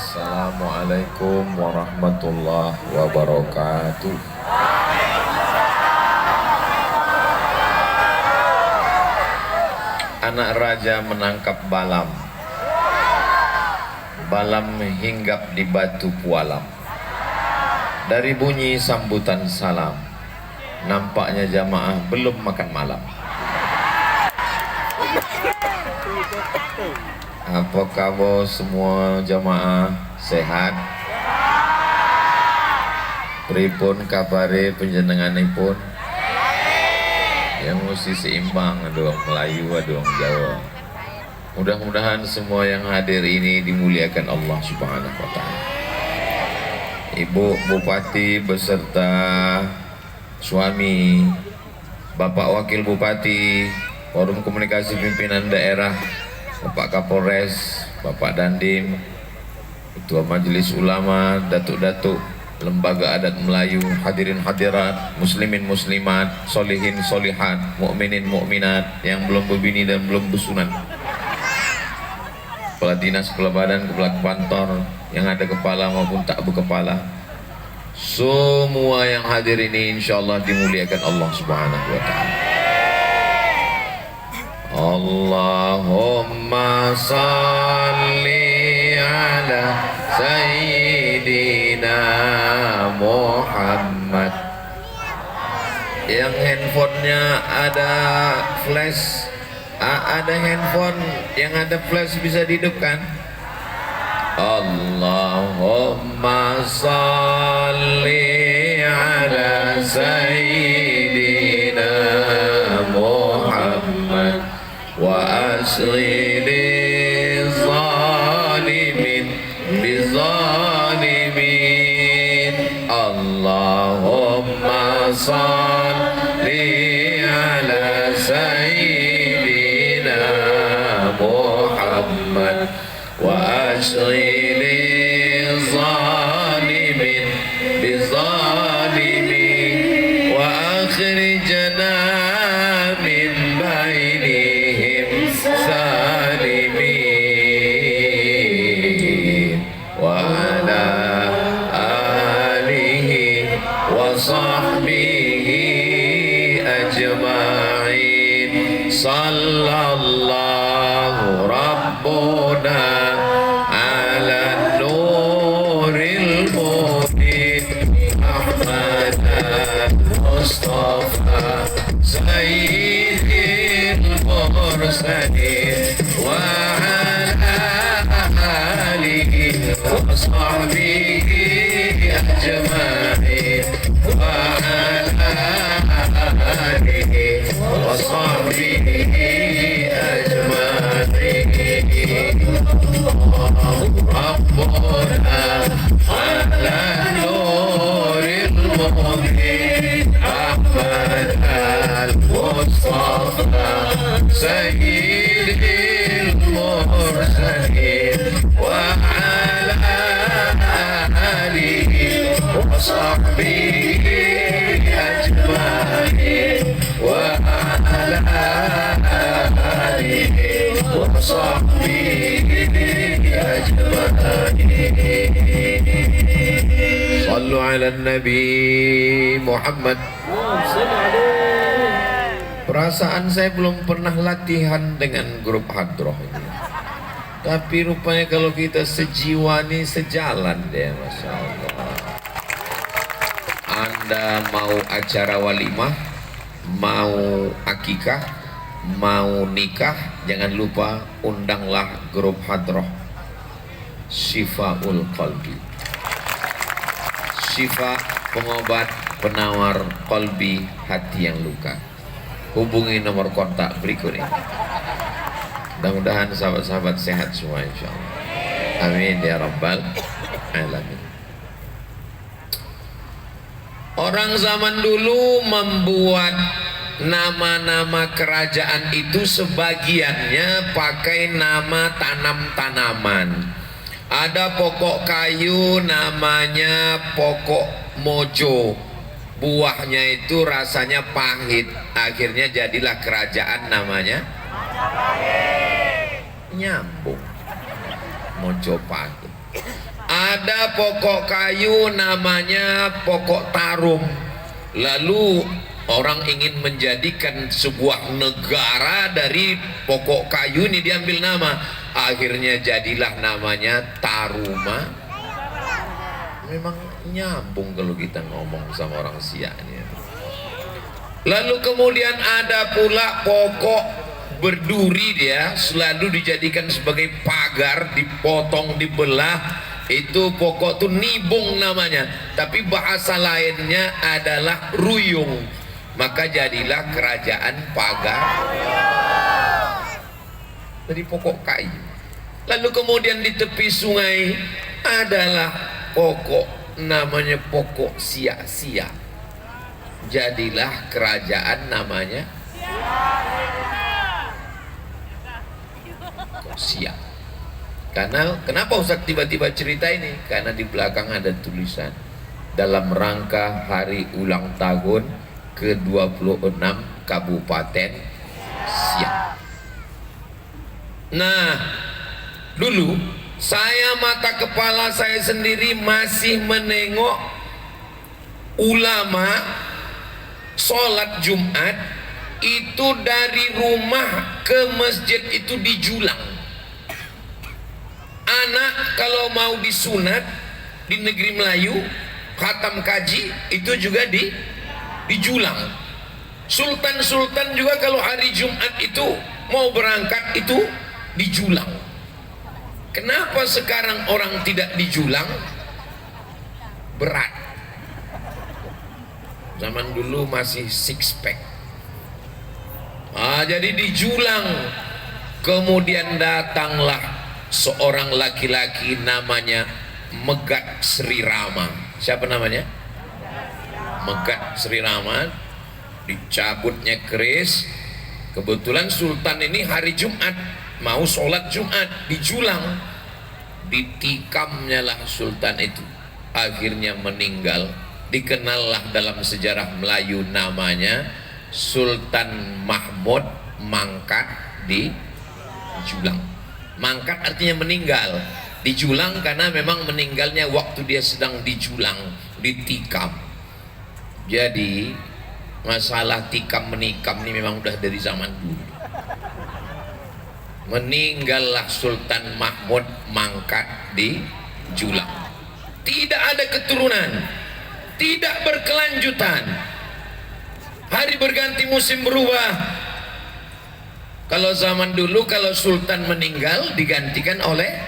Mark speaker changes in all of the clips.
Speaker 1: Assalamualaikum warahmatullahi wabarakatuh. Anak raja menangkap balam. Balam hinggap di batu pualam. Dari bunyi sambutan salam, nampaknya jamaah belum makan malam. Apa kabar semua jamaah? Sehat? Pripun kabare panjenenganipun? Yang mesti seimbang, ada orang Melayu, ada orang Jawa. Mudah-mudahan semua yang hadir ini dimuliakan Allah Subhanahu wa Ta'ala. Ibu Bupati beserta suami, Bapak Wakil Bupati, Forum Komunikasi Pimpinan Daerah, Bapak Kapolres, Bapak Dandim, Ketua Majelis Ulama, Datuk-datuk Lembaga Adat Melayu, hadirin hadirat, muslimin muslimat, solihin solihat, mukminin mukminat yang belum berbini dan belum bersunat, kepala dinas, kepala badan, kepala kantor, yang ada kepala maupun tak berkepala, semua yang hadir ini insyaallah dimuliakan Allah Subhanahu wa Ta'ala. Allahumma salli ala Sayyidina Muhammad. Yang handphonenya ada flash, ada handphone yang ada flash bisa dihidupkan. Allahumma salli ala Sayyidina Muhammad wa asghili zalimin bizalimin. Allahumma salli ala Sayyidina Muhammad wa asghili zalimin bizalimin wa akhrijna min bainihim salimin wa ala alihi wa sahbihi ajma'in. Sallallahu rabbuna ala nuril mubin Ahmad Mustafa Sayyidil mursalin wa ala alihi wa sahbihi ajma'in wa ala alihi wa sahbihi ajma'in. Rabbuna ala nuril mubin Ahmad al-Mustafa Sayyidil mursalin wa ala alihi wa sahbihi ajma'in wa ala alihi wa sahbihi ajma'in. Sallu ala Nabi Muhammad. Perasaan saya belum pernah latihan dengan grup hadroh ini, tapi rupanya kalau kita sejiwa nih sejalan deh, Masya Allah. Anda mau acara walimah, mau akikah, mau nikah, jangan lupa undanglah grup hadroh Syifaul Qalbi. Syifa, pengobat penawar qalbi, hati yang luka. Hubungi nomor kontak berikut ini. Mudah-mudahan sahabat-sahabat sehat semua insyaallah. Amin ya rabbal alamin. Orang zaman dulu membuat nama-nama kerajaan itu sebagiannya pakai nama tanam-tanaman. Ada pokok kayu namanya pokok mojo, buahnya itu rasanya pahit, akhirnya jadilah kerajaan namanya nyambung, Mojopahit. Ada pokok kayu namanya pokok tarum. Lalu orang ingin menjadikan sebuah negara dari pokok kayu ini, diambil nama. Akhirnya jadilah namanya Taruma. Memang nyambung kalau kita ngomong sama orang Siak ini. Lalu kemudian ada pula pokok berduri, dia selalu dijadikan sebagai pagar, dipotong, dibelah. Itu pokok tuh nibung namanya, tapi bahasa lainnya adalah ruyung. Maka jadilah kerajaan pagar dari pokok kayu. Lalu kemudian di tepi sungai adalah pokok namanya pokok sia-sia. Jadilah kerajaan namanya pokok sia. Karena kenapa Ustaz tiba-tiba cerita ini? Karena di belakang ada tulisan dalam rangka hari ulang tahun ke-26 Kabupaten Siak. Nah, dulu mata kepala saya sendiri masih menengok ulama sholat Jumat itu dari rumah ke masjid itu di Julang. Anak kalau mau disunat di negeri Melayu, khatam kaji itu juga di Julang. Sultan-sultan juga kalau hari Jumat itu mau berangkat itu di Julang. Kenapa sekarang orang tidak di Julang? Berat. Zaman dulu masih six pack. Jadi di Julang. Kemudian datanglah seorang laki-laki namanya Megat Sri Rama. Siapa namanya? Megat Sri Rama. Dicabutnya keris. Kebetulan sultan ini hari Jumat mau sholat Jumat di Julang. Ditikamnya lah sultan itu, akhirnya meninggal. Dikenallah dalam sejarah Melayu namanya Sultan Mahmud Mangkat di Julang. Mangkat artinya meninggal. Di Julang karena memang meninggalnya waktu dia sedang di Julang, ditikam. Jadi masalah tikam menikam ini memang udah dari zaman dulu. Meninggallah Sultan Mahmud Mangkat di Julang. Tidak ada keturunan, tidak berkelanjutan. Hari berganti musim berubah. Kalau zaman dulu kalau sultan meninggal digantikan oleh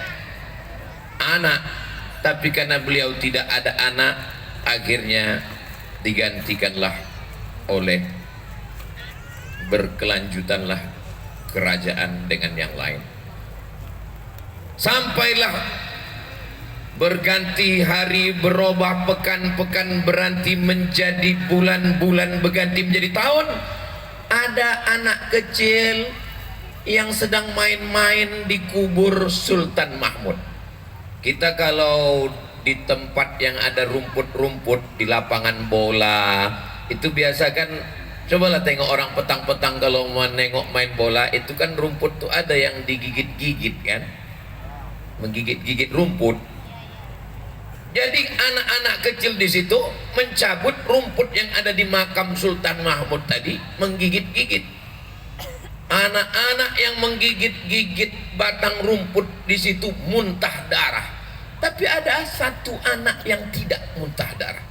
Speaker 1: anak, tapi karena beliau tidak ada anak, akhirnya digantikanlah oleh berkelanjutanlah kerajaan dengan yang lain. Sampailah berganti hari, berubah pekan-pekan, berganti menjadi bulan-bulan, berganti menjadi tahun. Ada anak kecil yang sedang main-main di kubur Sultan Mahmud. Kita kalau di tempat yang ada rumput-rumput di lapangan bola itu biasa kan, cobalah tengok orang petang-petang kalau mau nengok main bola itu kan rumput tuh ada yang digigit-gigit kan, menggigit-gigit rumput. Jadi anak-anak kecil di situ mencabut rumput yang ada di makam Sultan Mahmud tadi, menggigit-gigit. Anak-anak yang menggigit-gigit batang rumput di situ muntah darah. Tapi ada satu anak yang tidak muntah darah.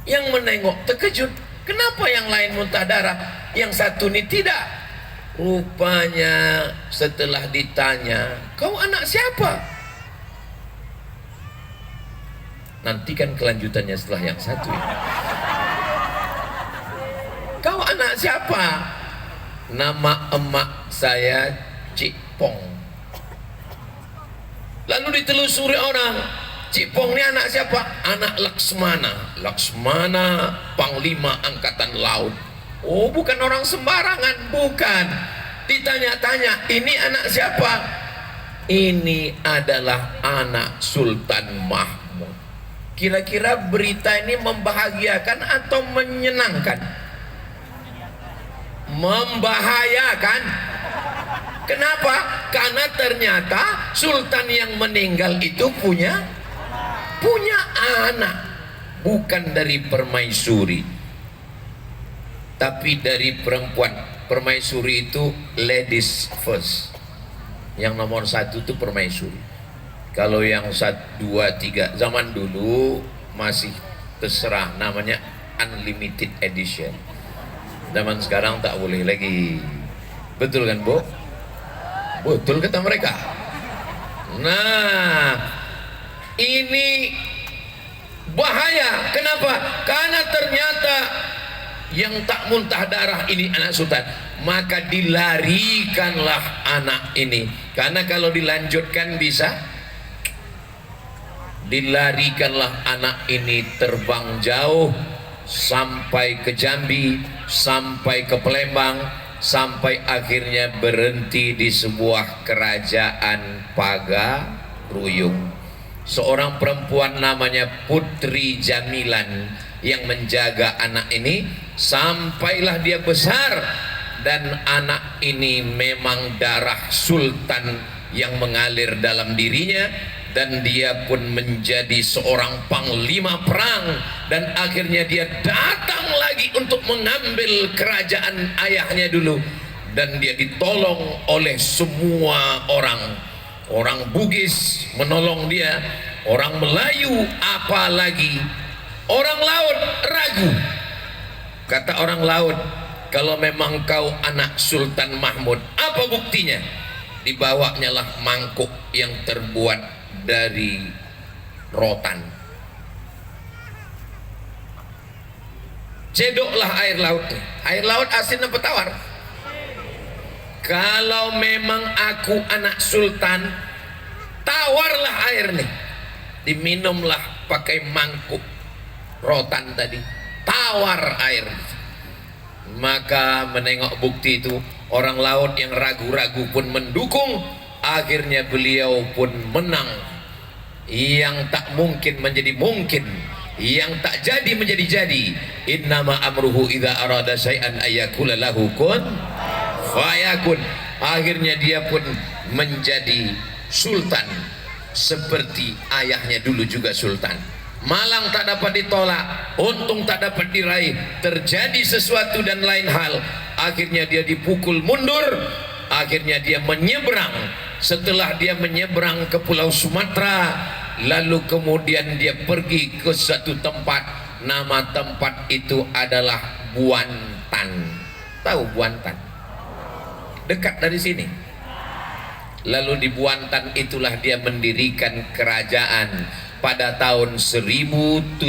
Speaker 1: Yang menengok terkejut, kenapa yang lain muntah darah, yang satu ini tidak? Rupanya setelah ditanya, kau anak siapa? Nantikan kelanjutannya setelah yang satu ini. Kau anak siapa? Nama emak saya Cik Pong. Lalu ditelusuri orang, Cik Pong ini anak siapa? Anak Laksmana. Laksmana Panglima Angkatan Laut. Oh, bukan orang sembarangan, bukan. Ditanya-tanya, ini anak siapa? Ini adalah anak Sultan Mahmud. Kira-kira berita ini membahagiakan atau menyenangkan? Membahayakan. Kenapa? Karena ternyata sultan yang meninggal itu punya anak, bukan dari permaisuri, tapi dari perempuan. Permaisuri itu ladies first. Yang nomor satu itu permaisuri. Kalau yang 1, 2, 3 zaman dulu masih terserah, namanya unlimited edition. Zaman sekarang tak boleh lagi. Betul kan, Bu? Betul kata mereka. Nah, ini bahaya. Kenapa? Karena ternyata yang tak muntah darah ini anak sultan, maka dilarikanlah anak ini. Karena kalau dilanjutkan bisa, dilarikanlah anak ini terbang jauh sampai ke Jambi, sampai ke Palembang, sampai akhirnya berhenti di sebuah kerajaan Pagaruyung. Seorang perempuan namanya Putri Jamilan yang menjaga anak ini sampailah dia besar, dan anak ini memang darah sultan yang mengalir dalam dirinya, dan dia pun menjadi seorang panglima perang, dan akhirnya dia datang lagi untuk mengambil kerajaan ayahnya dulu, dan dia ditolong oleh semua orang Bugis menolong dia, orang Melayu, apalagi orang laut ragu. Kata orang laut, kalau memang kau anak Sultan Mahmud, apa buktinya? Dibawanya lah mangkuk yang terbuat dari rotan. Cedoklah air lautnya. Air laut asin apa tawar? Kalau memang aku anak sultan, tawarlah air nih, diminumlah pakai mangkuk rotan tadi, tawar air. Maka menengok bukti itu, orang laut yang ragu-ragu pun mendukung. Akhirnya beliau pun menang. Yang tak mungkin menjadi mungkin, yang tak jadi menjadi jadi. Innama amruhu idza arada syai'an ayyakula lahu kun fayakun. Akhirnya dia pun menjadi sultan seperti ayahnya dulu juga sultan. Malang tak dapat ditolak, untung tak dapat diraih, terjadi sesuatu dan lain hal. Akhirnya dia dipukul mundur, akhirnya dia menyeberang. Setelah dia menyeberang ke Pulau Sumatera, lalu kemudian dia pergi ke satu tempat. Nama tempat itu adalah Buantan. Tahu Buantan? Dekat dari sini. Lalu di Buantan itulah dia mendirikan kerajaan pada tahun 1723.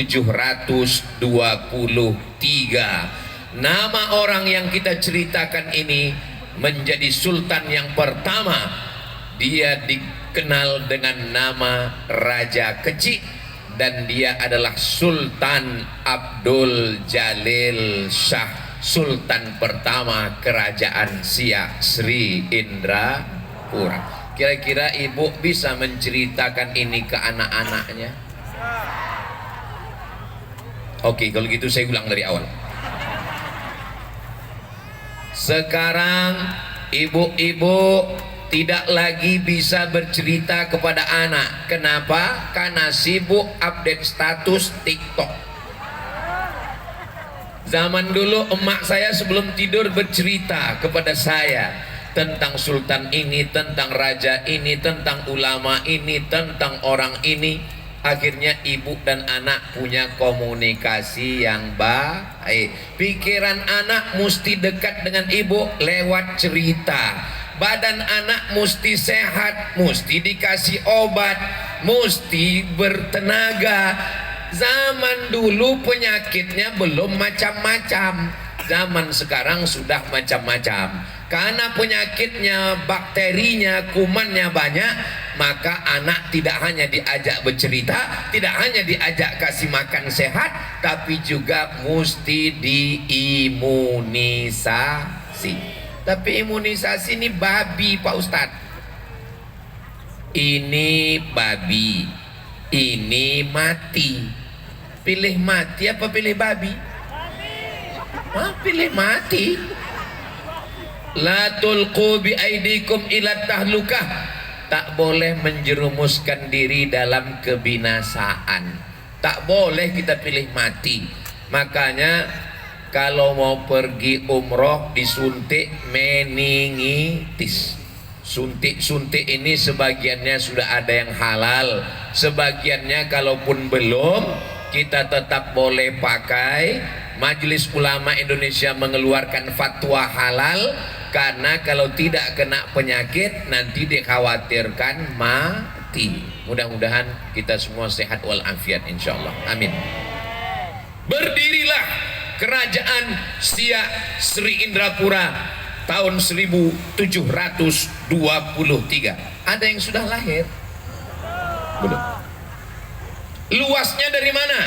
Speaker 1: Nama orang yang kita ceritakan ini menjadi sultan yang pertama. Dia dikenal dengan nama Raja Kecik, dan dia adalah Sultan Abdul Jalil Shah, sultan pertama kerajaan Siak Sri Indrapura. Kira-kira ibu bisa menceritakan ini ke anak-anaknya? Oke, kalau gitu saya ulang dari awal. Sekarang ibu-ibu tidak lagi bisa bercerita kepada anak. Kenapa? Karena sibuk update status TikTok. Zaman dulu emak saya sebelum tidur bercerita kepada saya tentang sultan ini, tentang raja ini, tentang ulama ini, tentang orang ini. Akhirnya ibu dan anak punya komunikasi yang baik. Pikiran anak mesti dekat dengan ibu lewat cerita. Badan anak mesti sehat, mesti dikasih obat, mesti bertenaga. Zaman dulu penyakitnya belum macam-macam, zaman sekarang sudah macam-macam. Karena penyakitnya, bakterinya, kumannya banyak, maka anak tidak hanya diajak bercerita, tidak hanya diajak kasih makan sehat, tapi juga mesti diimunisasi. Tapi imunisasi ini babi, Pak Ustadz. Ini babi, ini mati. Pilih mati apa pilih babi? Hah, pilih mati. La tulqu bi aidikum ila tahlukah. Tak boleh menjerumuskan diri dalam kebinasaan. Tak boleh kita pilih mati. Makanya kalau mau pergi umroh disuntik meningitis. Suntik-suntik ini sebagiannya sudah ada yang halal, sebagiannya kalaupun belum, kita tetap boleh pakai. Majelis Ulama Indonesia mengeluarkan fatwa halal, karena kalau tidak kena penyakit nanti dikhawatirkan mati. Mudah-mudahan kita semua sehat walafiat insyaallah. Amin. Berdirilah kerajaan Siak Sri Indrapura tahun 1723. Ada yang sudah lahir? Belum. Luasnya dari mana?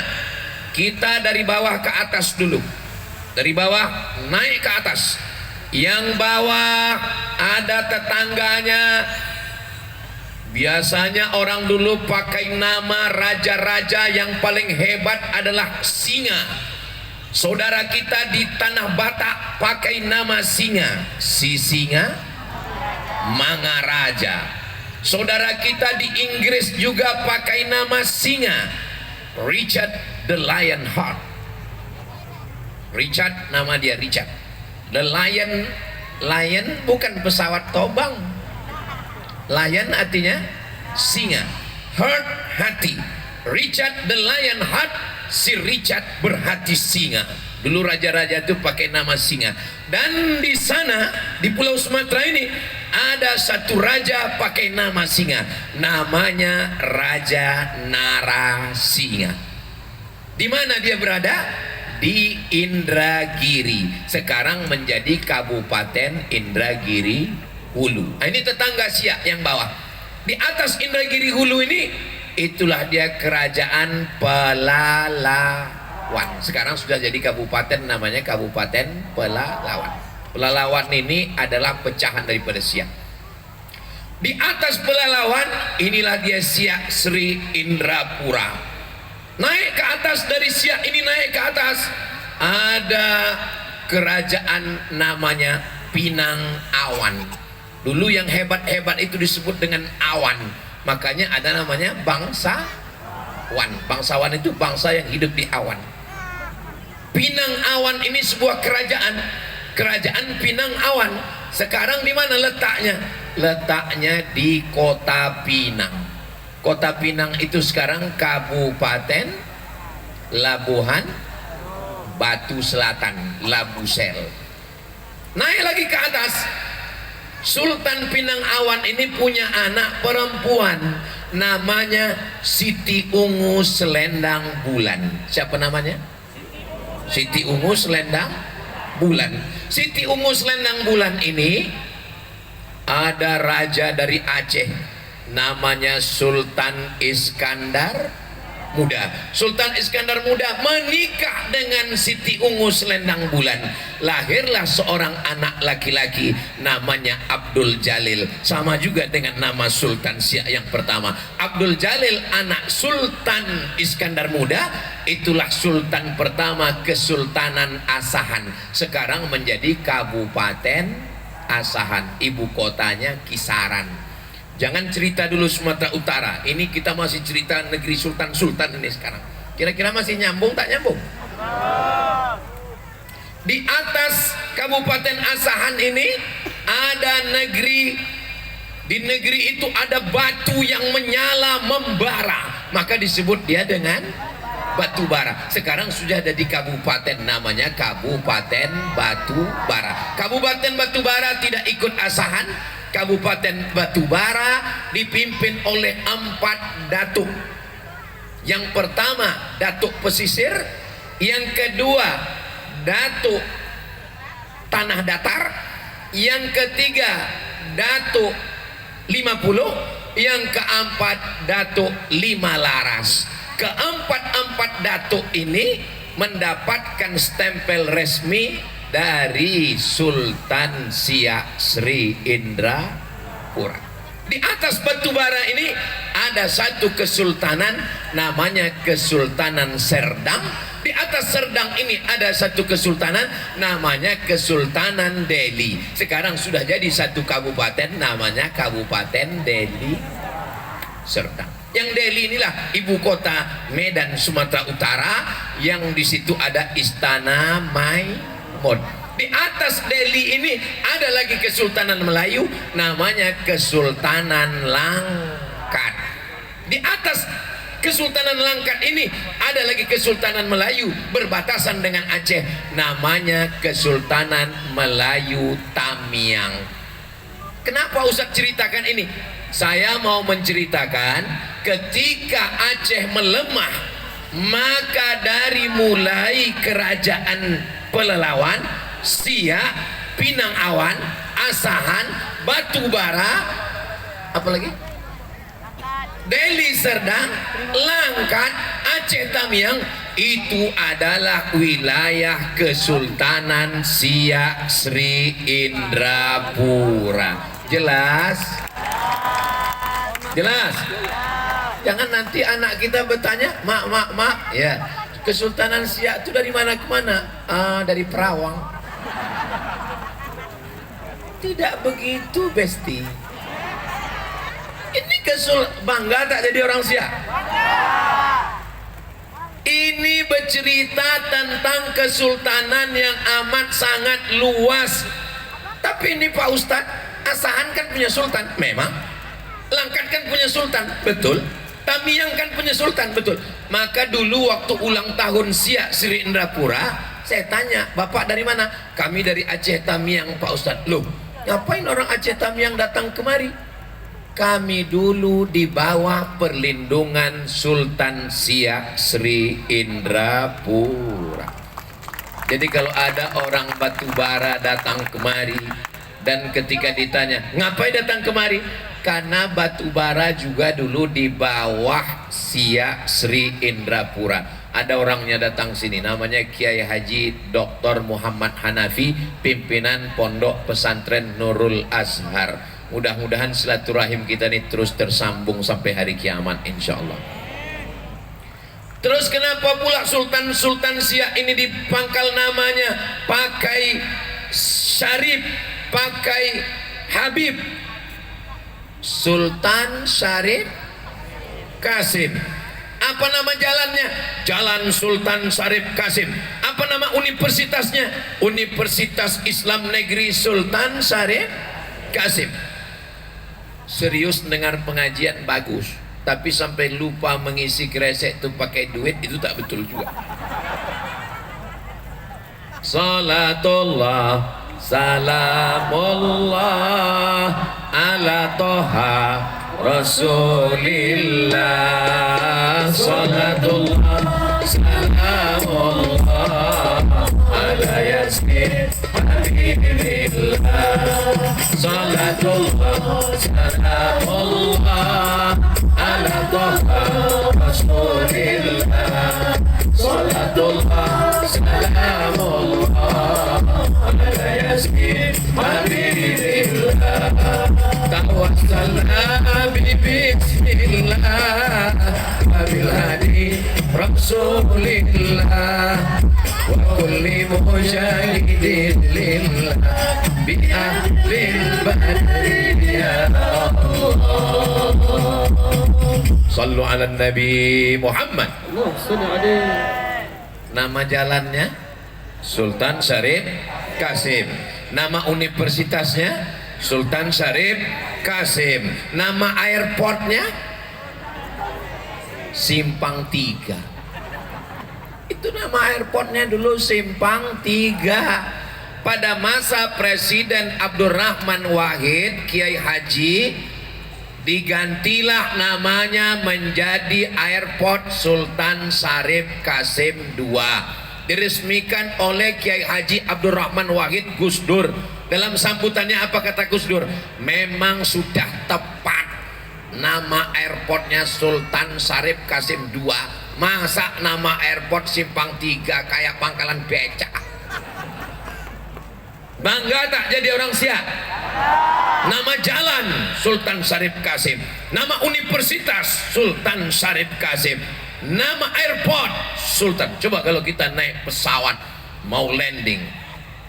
Speaker 1: Kita dari bawah ke atas dulu. Dari bawah naik ke atas. Yang bawah ada tetangganya. Biasanya orang dulu pakai nama raja-raja yang paling hebat adalah Singa. Saudara kita di Tanah Batak pakai nama Singa. Si Singa Mangaraja. Saudara kita di Inggris juga pakai nama Singa. Richard the Lionheart. Richard, nama dia Richard. The Lion, lion bukan pesawat tobang. Lion artinya singa. Heart, hati. Richard the Lionheart, si Richard berhati singa. Dulu raja-raja itu pakai nama singa. Dan di sana di Pulau Sumatera ini ada satu raja pakai nama singa. Namanya Raja Narasinga. Di mana dia berada? Di Indragiri. Sekarang menjadi Kabupaten Indragiri Hulu. Nah, ini tetangga Siak yang bawah. Di atas Indragiri Hulu ini, itulah dia Kerajaan Pelalawan. Sekarang sudah jadi kabupaten, namanya Kabupaten Pelalawan. Pelalawan ini adalah pecahan daripada Siak. Di atas Pelalawan, inilah dia Siak Sri Indrapura. Naik ke atas dari Siak ini, naik ke atas ada kerajaan namanya Pinang Awan. Dulu yang hebat-hebat itu disebut dengan awan, makanya ada namanya bangsawan. Bangsawan itu bangsa yang hidup di awan. Pinang Awan ini sebuah kerajaan, Kerajaan Pinang Awan. Sekarang di mana letaknya? Letaknya di Kota Pinang. Kota Pinang itu sekarang Kabupaten Labuhan Batu Selatan, Labusel. Naik lagi ke atas, Sultan Pinang Awan ini punya anak perempuan, namanya Siti Ungu Selendang Bulan. Siapa namanya? Siti Ungu Selendang Bulan. Siti Ungu Selendang Bulan ini ada raja dari Aceh, namanya Sultan Iskandar Muda. Sultan Iskandar Muda menikah dengan Siti Ungu Selendang Bulan. Lahirlah seorang anak laki-laki namanya Abdul Jalil. Sama juga dengan nama Sultan Siak yang pertama. Abdul Jalil anak Sultan Iskandar Muda. Itulah Sultan pertama Kesultanan Asahan. Sekarang menjadi Kabupaten Asahan. Ibu kotanya Kisaran. Jangan cerita dulu Sumatera Utara. Ini kita masih cerita negeri sultan-sultan ini sekarang. Kira-kira masih nyambung tak nyambung? Di atas Kabupaten Asahan ini ada negeri. Di negeri itu ada batu yang menyala membara, maka disebut dia dengan batu bara. Sekarang sudah ada di kabupaten, namanya Kabupaten Batubara. Kabupaten Batubara tidak ikut Asahan. Kabupaten Batubara dipimpin oleh 4 datuk. Yang pertama Datuk Pesisir, yang kedua Datuk Tanah Datar, yang ketiga Datuk 50, yang keempat Datuk 5 Laras. Keempat-empat datuk ini mendapatkan stempel resmi dari Sultan Siak Sri Indrapura. Di atas Batubara ini ada satu kesultanan namanya Kesultanan Serdang. Di atas Serdang ini ada satu kesultanan namanya Kesultanan Delhi. Sekarang sudah jadi satu kabupaten namanya Kabupaten Delhi Serdang. Yang Delhi inilah ibu kota Medan Sumatera Utara, yang di situ ada Istana Maimun. Di atas Delhi ini ada lagi Kesultanan Melayu namanya Kesultanan Langkat. Di atas Kesultanan Langkat ini ada lagi Kesultanan Melayu berbatasan dengan Aceh namanya Kesultanan Melayu Tamiang. Kenapa Ustaz ceritakan ini? Saya mau menceritakan ketika Aceh melemah, maka dari mulai kerajaan Pelelawan, Siak, Pinang Awan, Asahan, Batubara, apa lagi? Delhi Serdang, Langkat, Aceh Tamiang, itu adalah wilayah Kesultanan Siak Sri Indrapura. Jelas? Jelas? Jangan nanti anak kita bertanya, mak, ya, Kesultanan Siak itu dari mana ke mana? Dari Perawang. Tidak begitu, Besti. Ini bangga tak jadi orang Siak? Ini bercerita tentang kesultanan yang amat sangat luas. Tapi ini Pak Ustadz, Asahan kan punya sultan, memang. Langkat kan punya sultan, betul. Tamiang kan punya sultan, betul. Maka dulu waktu ulang tahun Siak Sri Indrapura, saya tanya, Bapak dari mana? Kami dari Aceh Tamiang, Pak Ustadz. Loh, ngapain orang Aceh Tamiang datang kemari? Kami dulu di bawah perlindungan Sultan Siak Sri Indrapura. Jadi kalau ada orang Batubara datang kemari, dan ketika ditanya, ngapain datang kemari? Karena Batubara juga dulu di bawah Siak Sri Indrapura. Ada orangnya datang sini, namanya Kiai Haji Dr. Muhammad Hanafi, pimpinan Pondok Pesantren Nurul Azhar. Mudah-mudahan silaturahim kita ini terus tersambung sampai hari kiamat, insya Allah. Terus kenapa pula Sultan Siak ini dipangkal namanya pakai Syarif, pakai Habib? Sultan Syarif Kasim. Apa nama jalannya? Jalan Sultan Syarif Kasim. Apa nama universitasnya? Universitas Islam Negeri Sultan Syarif Kasim. Serius dengar pengajian bagus, tapi sampai lupa mengisi kresek itu pakai duit, itu tak betul juga. Salatullah salamullah ala toha Rasulillah. Salatullah salamullah ala yasmin habibillah. Salatullah salamullah ala toha Rasulillah. Salatullah salamullah ala yasmin habibillah. Tawassalna bismillah wabil hadi Rasulillah wa kulli mujahidin lillah bi ahlil badri ya Allah. Sallu ala Nabi Muhammad. Nama jalannya Sultan Syarif Kasim. Nama universitasnya Sultan Syarif Kasim. Nama airportnya Simpang 3. Itu nama airportnya dulu, Simpang 3. Pada masa Presiden Abdurrahman Wahid, Kiai Haji, digantilah namanya menjadi Airport Sultan Syarif Kasim II. Diresmikan oleh Kiai Haji Abdurrahman Wahid Gus Dur. Dalam sambutannya apa kata Gus Dur? Memang sudah tepat nama airportnya Sultan Syarif Kasim II. Masa nama airport Simpang 3 kayak pangkalan becak? Bangga tak jadi orang Siak? Nama jalan Sultan Syarif Kasim, nama universitas Sultan Syarif Kasim. Nama airport Sultan. Coba kalau kita naik pesawat mau landing,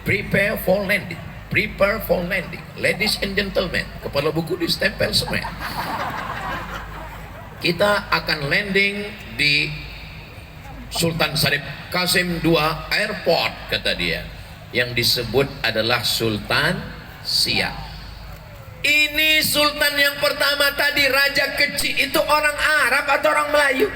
Speaker 1: prepare for landing, prepare for landing, ladies and gentlemen, kepala buku ditempel semua. Kita akan landing di Sultan Syarif Kasim II Airport, kata dia, yang disebut adalah Sultan Siak. Ini sultan yang pertama tadi, raja kecil itu orang Arab atau orang Melayu?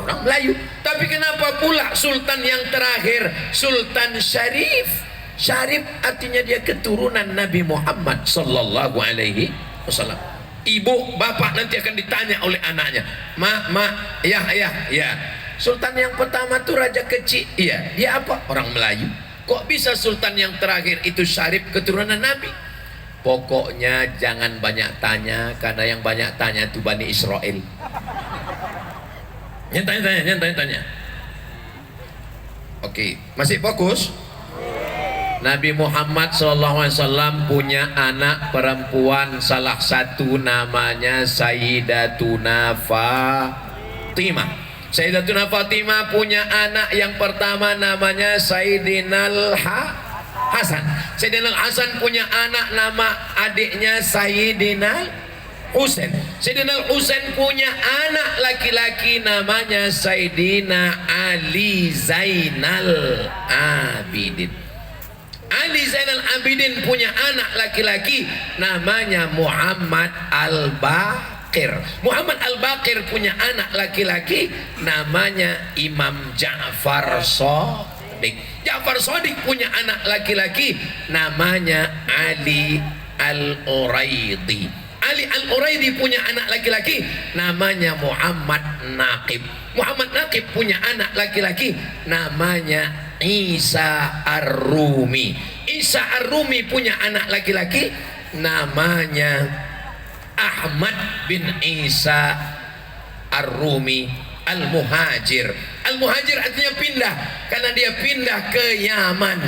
Speaker 1: Orang Melayu. Tapi kenapa pula sultan yang terakhir Sultan Syarif? Syarif artinya dia keturunan Nabi Muhammad sallallahu alaihi wasallam. Ibu, bapak nanti akan ditanya oleh anaknya. Ya. Sultan yang pertama tuh raja kecil. Iya, dia apa? Orang Melayu. Kok bisa sultan yang terakhir itu Syarif keturunan Nabi? Pokoknya jangan banyak tanya, karena yang banyak tanya itu Bani Israel. Yang tanya. Oke, masih fokus? Nabi Muhammad SAW punya anak perempuan, salah satu namanya Sayyidatuna Fatimah. Sayyidatuna Fatimah punya anak yang pertama namanya Sayyidinal Hasan. Sayyidinal Hasan punya anak, nama adiknya Sayyidinal Husain. Sayyidina Husain punya anak laki-laki namanya Sayyidina Ali Zainal Abidin. Ali Zainal Abidin punya anak laki-laki namanya Muhammad Al-Baqir. Muhammad Al-Baqir punya anak laki-laki namanya Imam Ja'far Shadiq. Ja'far Shadiq punya anak laki-laki namanya Ali Al-Uraidi. Ali Al-Uraidi punya anak laki-laki namanya Muhammad Naqib. Muhammad Naqib punya anak laki-laki namanya Isa Ar-Rumi. Isa Ar-Rumi punya anak laki-laki namanya Ahmad bin Isa Ar-Rumi Al-Muhajir. Al-Muhajir artinya pindah, karena dia pindah ke Yaman.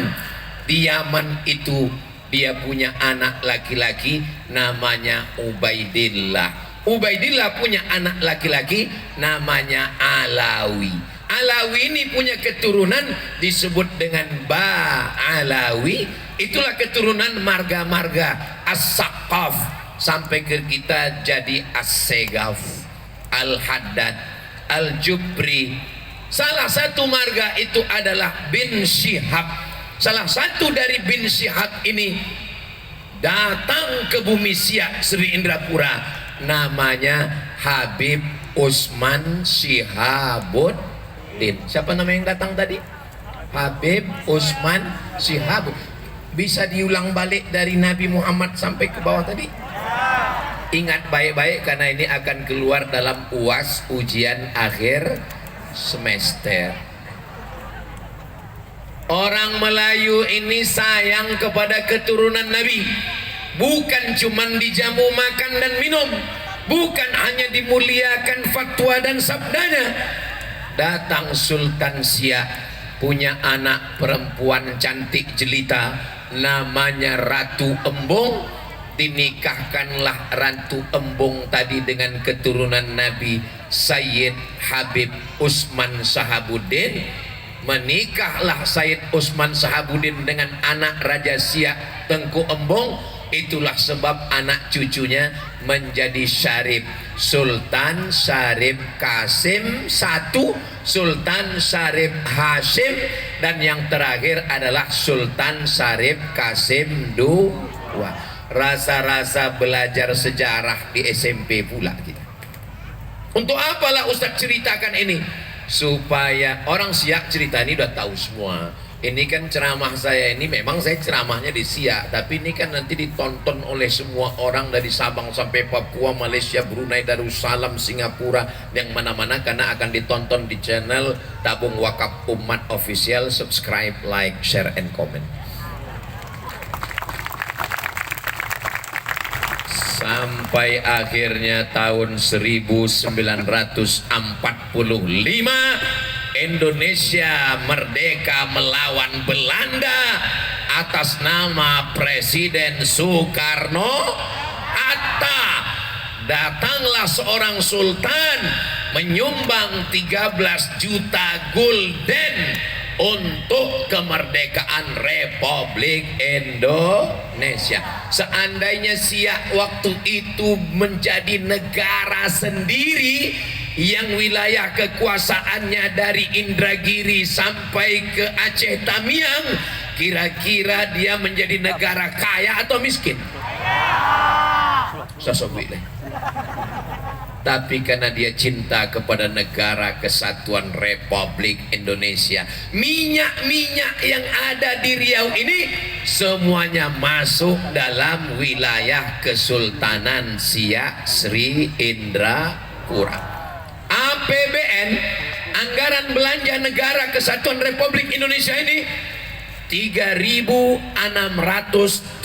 Speaker 1: Di Yaman itu dia punya anak laki-laki namanya Ubaidillah. Ubaidillah punya anak laki-laki namanya Alawi. Alawi ini punya keturunan disebut dengan Ba Alawi. Itulah keturunan marga-marga As-Saqaf sampai ke kita jadi As-Segaf, Al-Haddad, Al-Jubri. Salah satu marga itu adalah bin Syihab. Salah satu dari bin Syihab ini datang ke bumi Siak, Sri Indrapura, namanya Habib Usman Syihabuddin. Siapa nama yang datang tadi? Habib Usman Syihab. Bisa diulang balik dari Nabi Muhammad sampai ke bawah tadi? Ingat baik-baik, karena ini akan keluar dalam UAS, ujian akhir semester. Orang Melayu ini sayang kepada keturunan Nabi, bukan cuman dijamu makan dan minum, bukan hanya dimuliakan fatwa dan sabdanya. Datang Sultan Siak punya anak perempuan cantik jelita namanya Ratu Embong. Dinikahkanlah Ratu Embong tadi dengan keturunan Nabi Sayyid Habib Usman Sahabuddin. Menikahlah Sayyid Usman Sahabuddin dengan anak Raja Siak Tengku Embong. Itulah sebab anak cucunya menjadi Syarif. Sultan Syarif Kasim I, Sultan Syarif Hashim, dan yang terakhir adalah Sultan Syarif Kasim II. Rasa-rasa belajar sejarah di SMP pula kita. Untuk apalah Ustaz ceritakan ini? Supaya orang Siak cerita ini udah tahu semua. Ini kan ceramah saya ini, memang saya ceramahnya di Siak, tapi ini kan nanti ditonton oleh semua orang dari Sabang sampai Papua, Malaysia, Brunei, Darussalam, Singapura, yang mana-mana, karena akan ditonton di channel Tabung Wakaf Umat Official. Subscribe, like, share, and comment. Sampai akhirnya tahun 1945 Indonesia merdeka melawan Belanda atas nama Presiden Soekarno-Hatta. datanglah seorang sultan menyumbang 13 juta gulden untuk kemerdekaan Republik Indonesia. Seandainya Siak waktu itu menjadi negara sendiri yang wilayah kekuasaannya dari Indragiri sampai ke Aceh Tamiang, kira-kira dia menjadi negara kaya atau miskin? Sosok pilih. Tapi karena dia cinta kepada negara kesatuan Republik Indonesia, minyak-minyak yang ada di Riau ini semuanya masuk dalam wilayah Kesultanan Siak Sri Indrapura. APBN, anggaran belanja negara kesatuan Republik Indonesia ini 3.600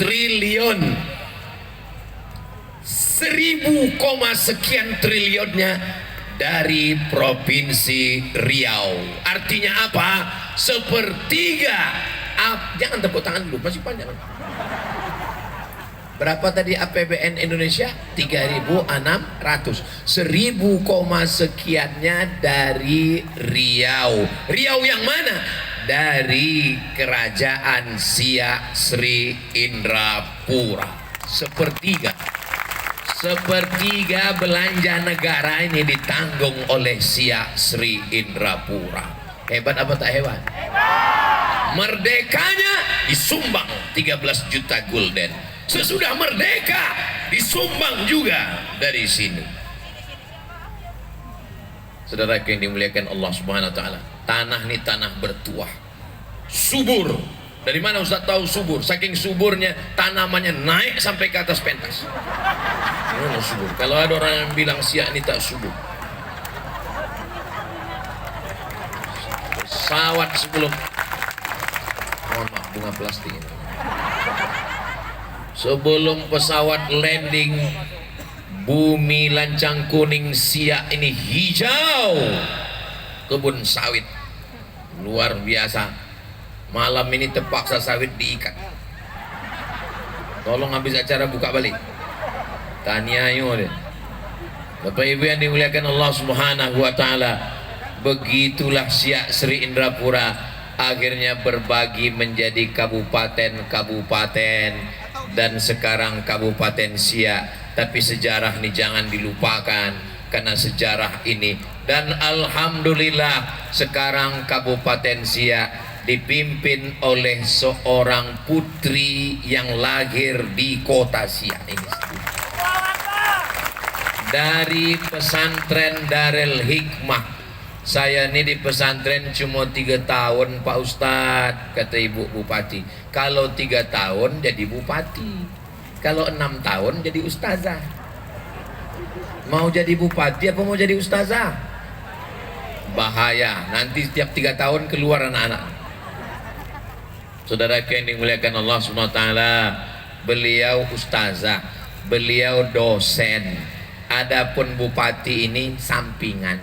Speaker 1: triliun. 1000, sekian triliunnya dari Provinsi Riau. Artinya apa? Sepertiga. Jangan tepuk tangan dulu, masih panjang. Berapa tadi APBN Indonesia? 3.600. 1000, sekiannya dari Riau. Riau yang mana? Dari Kerajaan Siak Sri Indrapura. Sepertiga belanja negara ini ditanggung oleh Siak Sri Indrapura. Hebat apa tak hebat? Hebat. Merdekanya disumbang 13 juta gulden. Sesudah merdeka disumbang juga dari sini. Saudara yang dimuliakan Allah Subhanahu wa taala, tanah ini tanah bertuah, subur. Dari mana Ustaz tahu subur? Saking suburnya tanamannya naik sampai ke atas pentas. Oh, subur. Kalau ada orang yang bilang Siak ini tak subur, pesawat sebelum, mohon maaf, bunga plastik ini. Sebelum pesawat landing, bumi lancang kuning Siak ini hijau, kebun sawit luar biasa. Malam ini terpaksa sawit diikat. Tolong habis acara buka balik. Tanya ayo deh. Bapak Ibu yang dimuliakan Allah Subhanahu wa taala, begitulah Siak Sri Indrapura akhirnya berbagi menjadi kabupaten-kabupaten dan sekarang Kabupaten Siak. Tapi sejarah ini jangan dilupakan, karena sejarah ini, dan alhamdulillah sekarang Kabupaten Siak dipimpin oleh seorang putri yang lahir di kota Siak ini. Dari pesantren Darul Hikmah. Saya ini di pesantren cuma 3 tahun Pak Ustadz, kata Ibu Bupati. Kalau 3 tahun jadi bupati, kalau 6 tahun jadi ustazah. Mau jadi bupati apa mau jadi ustazah? Bahaya, nanti setiap 3 tahun keluar anak-anak. Saudara yang dimuliakan Allah SWT, beliau ustazah, beliau dosen. Adapun bupati ini sampingan.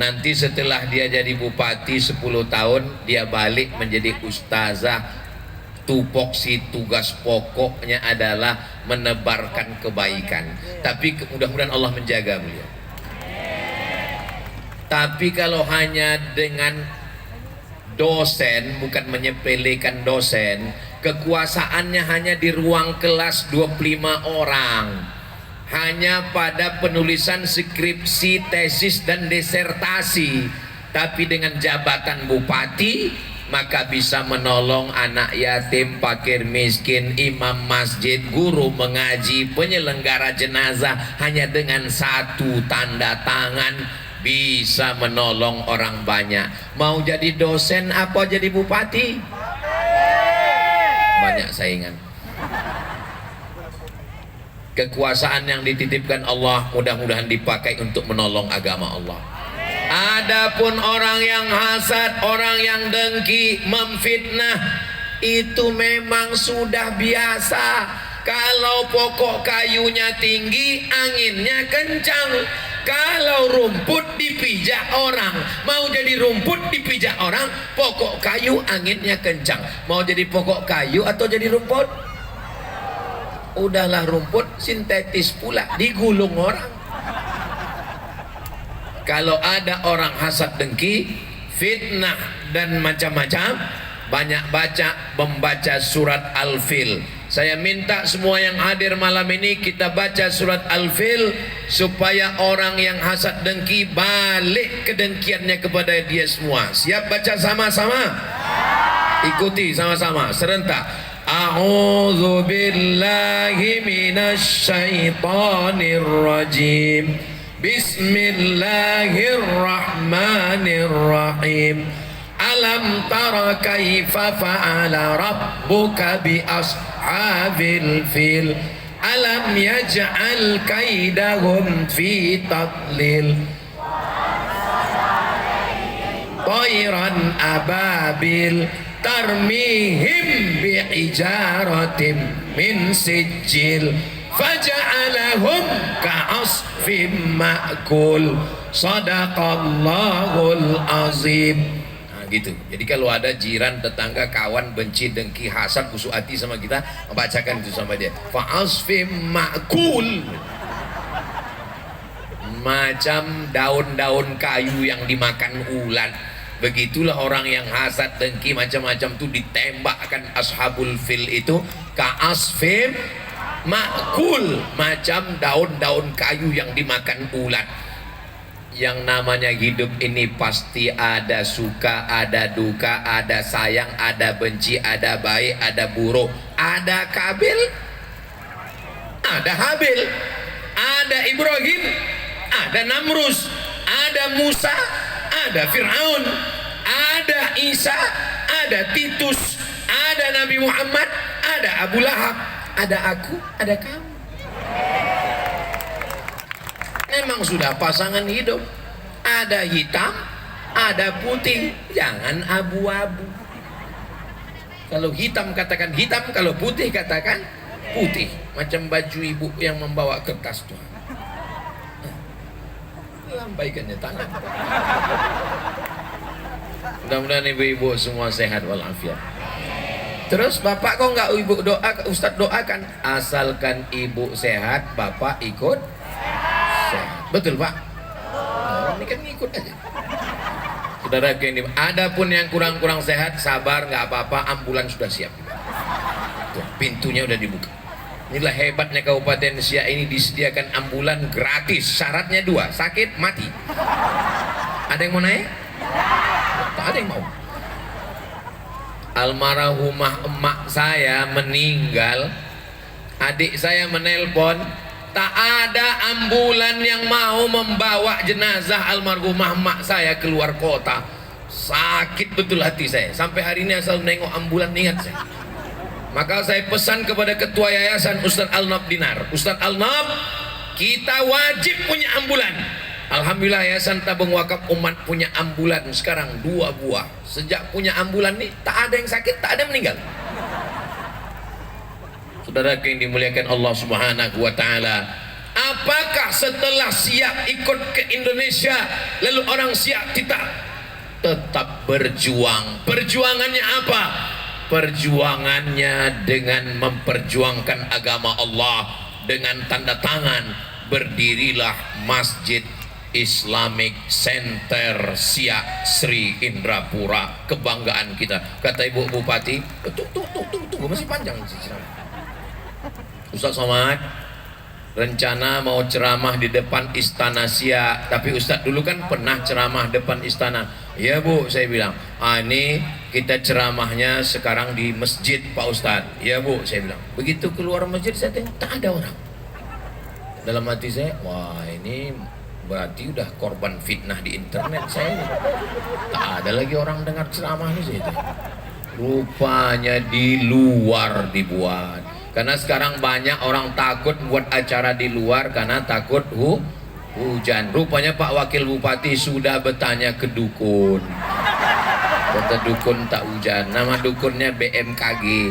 Speaker 1: Nanti setelah dia jadi bupati 10 tahun, dia balik menjadi ustazah. Tupoksi tugas pokoknya adalah menebarkan kebaikan. Tapi mudah-mudahan Allah menjaga beliau. Tapi kalau hanya dengan dosen, bukan menyepelekan dosen, kekuasaannya hanya di ruang kelas 25 orang, hanya pada penulisan skripsi, tesis dan disertasi. Tapi dengan jabatan bupati maka bisa menolong anak yatim, fakir miskin, imam masjid, guru mengaji, penyelenggara jenazah, hanya dengan 1 tanda tangan bisa menolong orang banyak. Mau jadi dosen apa jadi bupati? Banyak saingan. Kekuasaan yang dititipkan Allah mudah-mudahan dipakai untuk menolong agama Allah. Adapun orang yang hasad, orang yang dengki, memfitnah, itu memang sudah biasa. Kalau pokok kayunya tinggi, anginnya kencang. Kalau rumput dipijak orang, mau jadi rumput dipijak orang, pokok kayu anginnya kencang. Mau jadi pokok kayu atau jadi rumput? udahlah rumput sintetis pula, digulung orang. Kalau ada orang hasad dengki, fitnah dan macam-macam, banyak membaca surat Al-Fil. Saya minta semua yang hadir malam ini kita baca surat Al-Fil supaya orang yang hasad dengki balik kedengkiannya kepada dia semua. Siap baca sama-sama? Ikuti sama-sama serentak. A'udzu billahi minasy syaithanir rajim. Bismillahirrahmanirrahim. Alam tara kaifa fa'ala rabbuka bi ashabil fil. Alam yaj'al kaidahum fi tadlil. Tayran ababil tarmihim bi ijaratin min sijil. Faja'alahum ka'asfim ma'kul. Sadaqallahul azim. Nah gitu. Jadi kalau ada jiran, tetangga, kawan benci, dengki, hasad, busuk hati sama kita, membacakan itu sama dia. Fa'asfim ma'kul. Macam daun-daun kayu yang dimakan ulat. Begitulah orang yang hasad, dengki, macam-macam itu ditembakkan ashabul fil itu ka'asfim makul, macam daun-daun kayu yang dimakan ulat. Yang namanya hidup ini pasti ada suka, ada duka, ada sayang, ada benci, ada baik, ada buruk, ada Kabil, ada Habil, ada Ibrahim, ada Namrus, ada Musa, ada Fir'aun, ada Isa, ada Titus, ada Nabi Muhammad, ada Abu Lahab, ada aku, ada kamu. Memang sudah pasangan hidup. Ada hitam, ada putih, jangan abu-abu. Kalau hitam katakan hitam, kalau putih katakan putih. Macam baju ibu yang membawa kertas tuh. Lambaikannya tangan. Mudah-mudahan ibu-ibu semua sehat walafiat. Terus bapak kok nggak ibu doa, ustadz doakan? Asalkan ibu sehat, bapak ikut sehat. Betul pak? Orang ini kan ngikut aja. Saudara ini, adapun yang kurang-kurang sehat, sabar, nggak apa-apa, ambulan sudah siap. Tuh, pintunya udah dibuka. Inilah hebatnya Kabupaten Siak ini, disediakan ambulan gratis. Syaratnya dua, sakit, mati. Ada yang mau naik? Tak ada yang mau. Almarhumah emak saya meninggal, adik saya menelpon, tak ada ambulan yang mau membawa jenazah almarhumah emak saya keluar kota. Sakit betul hati saya, sampai hari ini asal nengok ambulan ingat saya. Maka saya pesan kepada ketua yayasan Ustadz Al-Nab Dinar, Ustadz Al-Nab, kita wajib punya ambulan. Alhamdulillah Yayasan Tabung Wakaf Umat punya ambulan sekarang 2 buah. Sejak punya ambulan nih, tak ada yang sakit, tak ada yang meninggal. Saudara yang dimuliakan Allah Subhanahu wa taala, apakah setelah Siak ikut ke Indonesia lalu orang Siak kita tetap berjuang? Perjuangannya apa? Perjuangannya dengan memperjuangkan agama Allah. Dengan tanda tangan berdirilah Masjid Islamic Center Siak Sri Indrapura, kebanggaan kita. Kata Ibu Bupati, tunggu masih panjang. Ustaz Somad rencana mau ceramah di depan Istana Siak, tapi Ustaz dulu kan pernah ceramah depan istana. Ya Bu, saya bilang, ini kita ceramahnya sekarang di masjid Pak Ustaz. Ya Bu, saya bilang. Begitu keluar masjid saya tengok tak ada orang. Dalam hati saya, wah ini berarti udah korban fitnah di internet saya. Tak ada lagi orang dengar ceramah ini saya. Rupanya di luar dibuat. Karena sekarang banyak orang takut buat acara di luar karena takut hujan. Rupanya Pak Wakil Bupati sudah bertanya ke dukun. Kata dukun tak hujan. Nama dukunnya BMKG,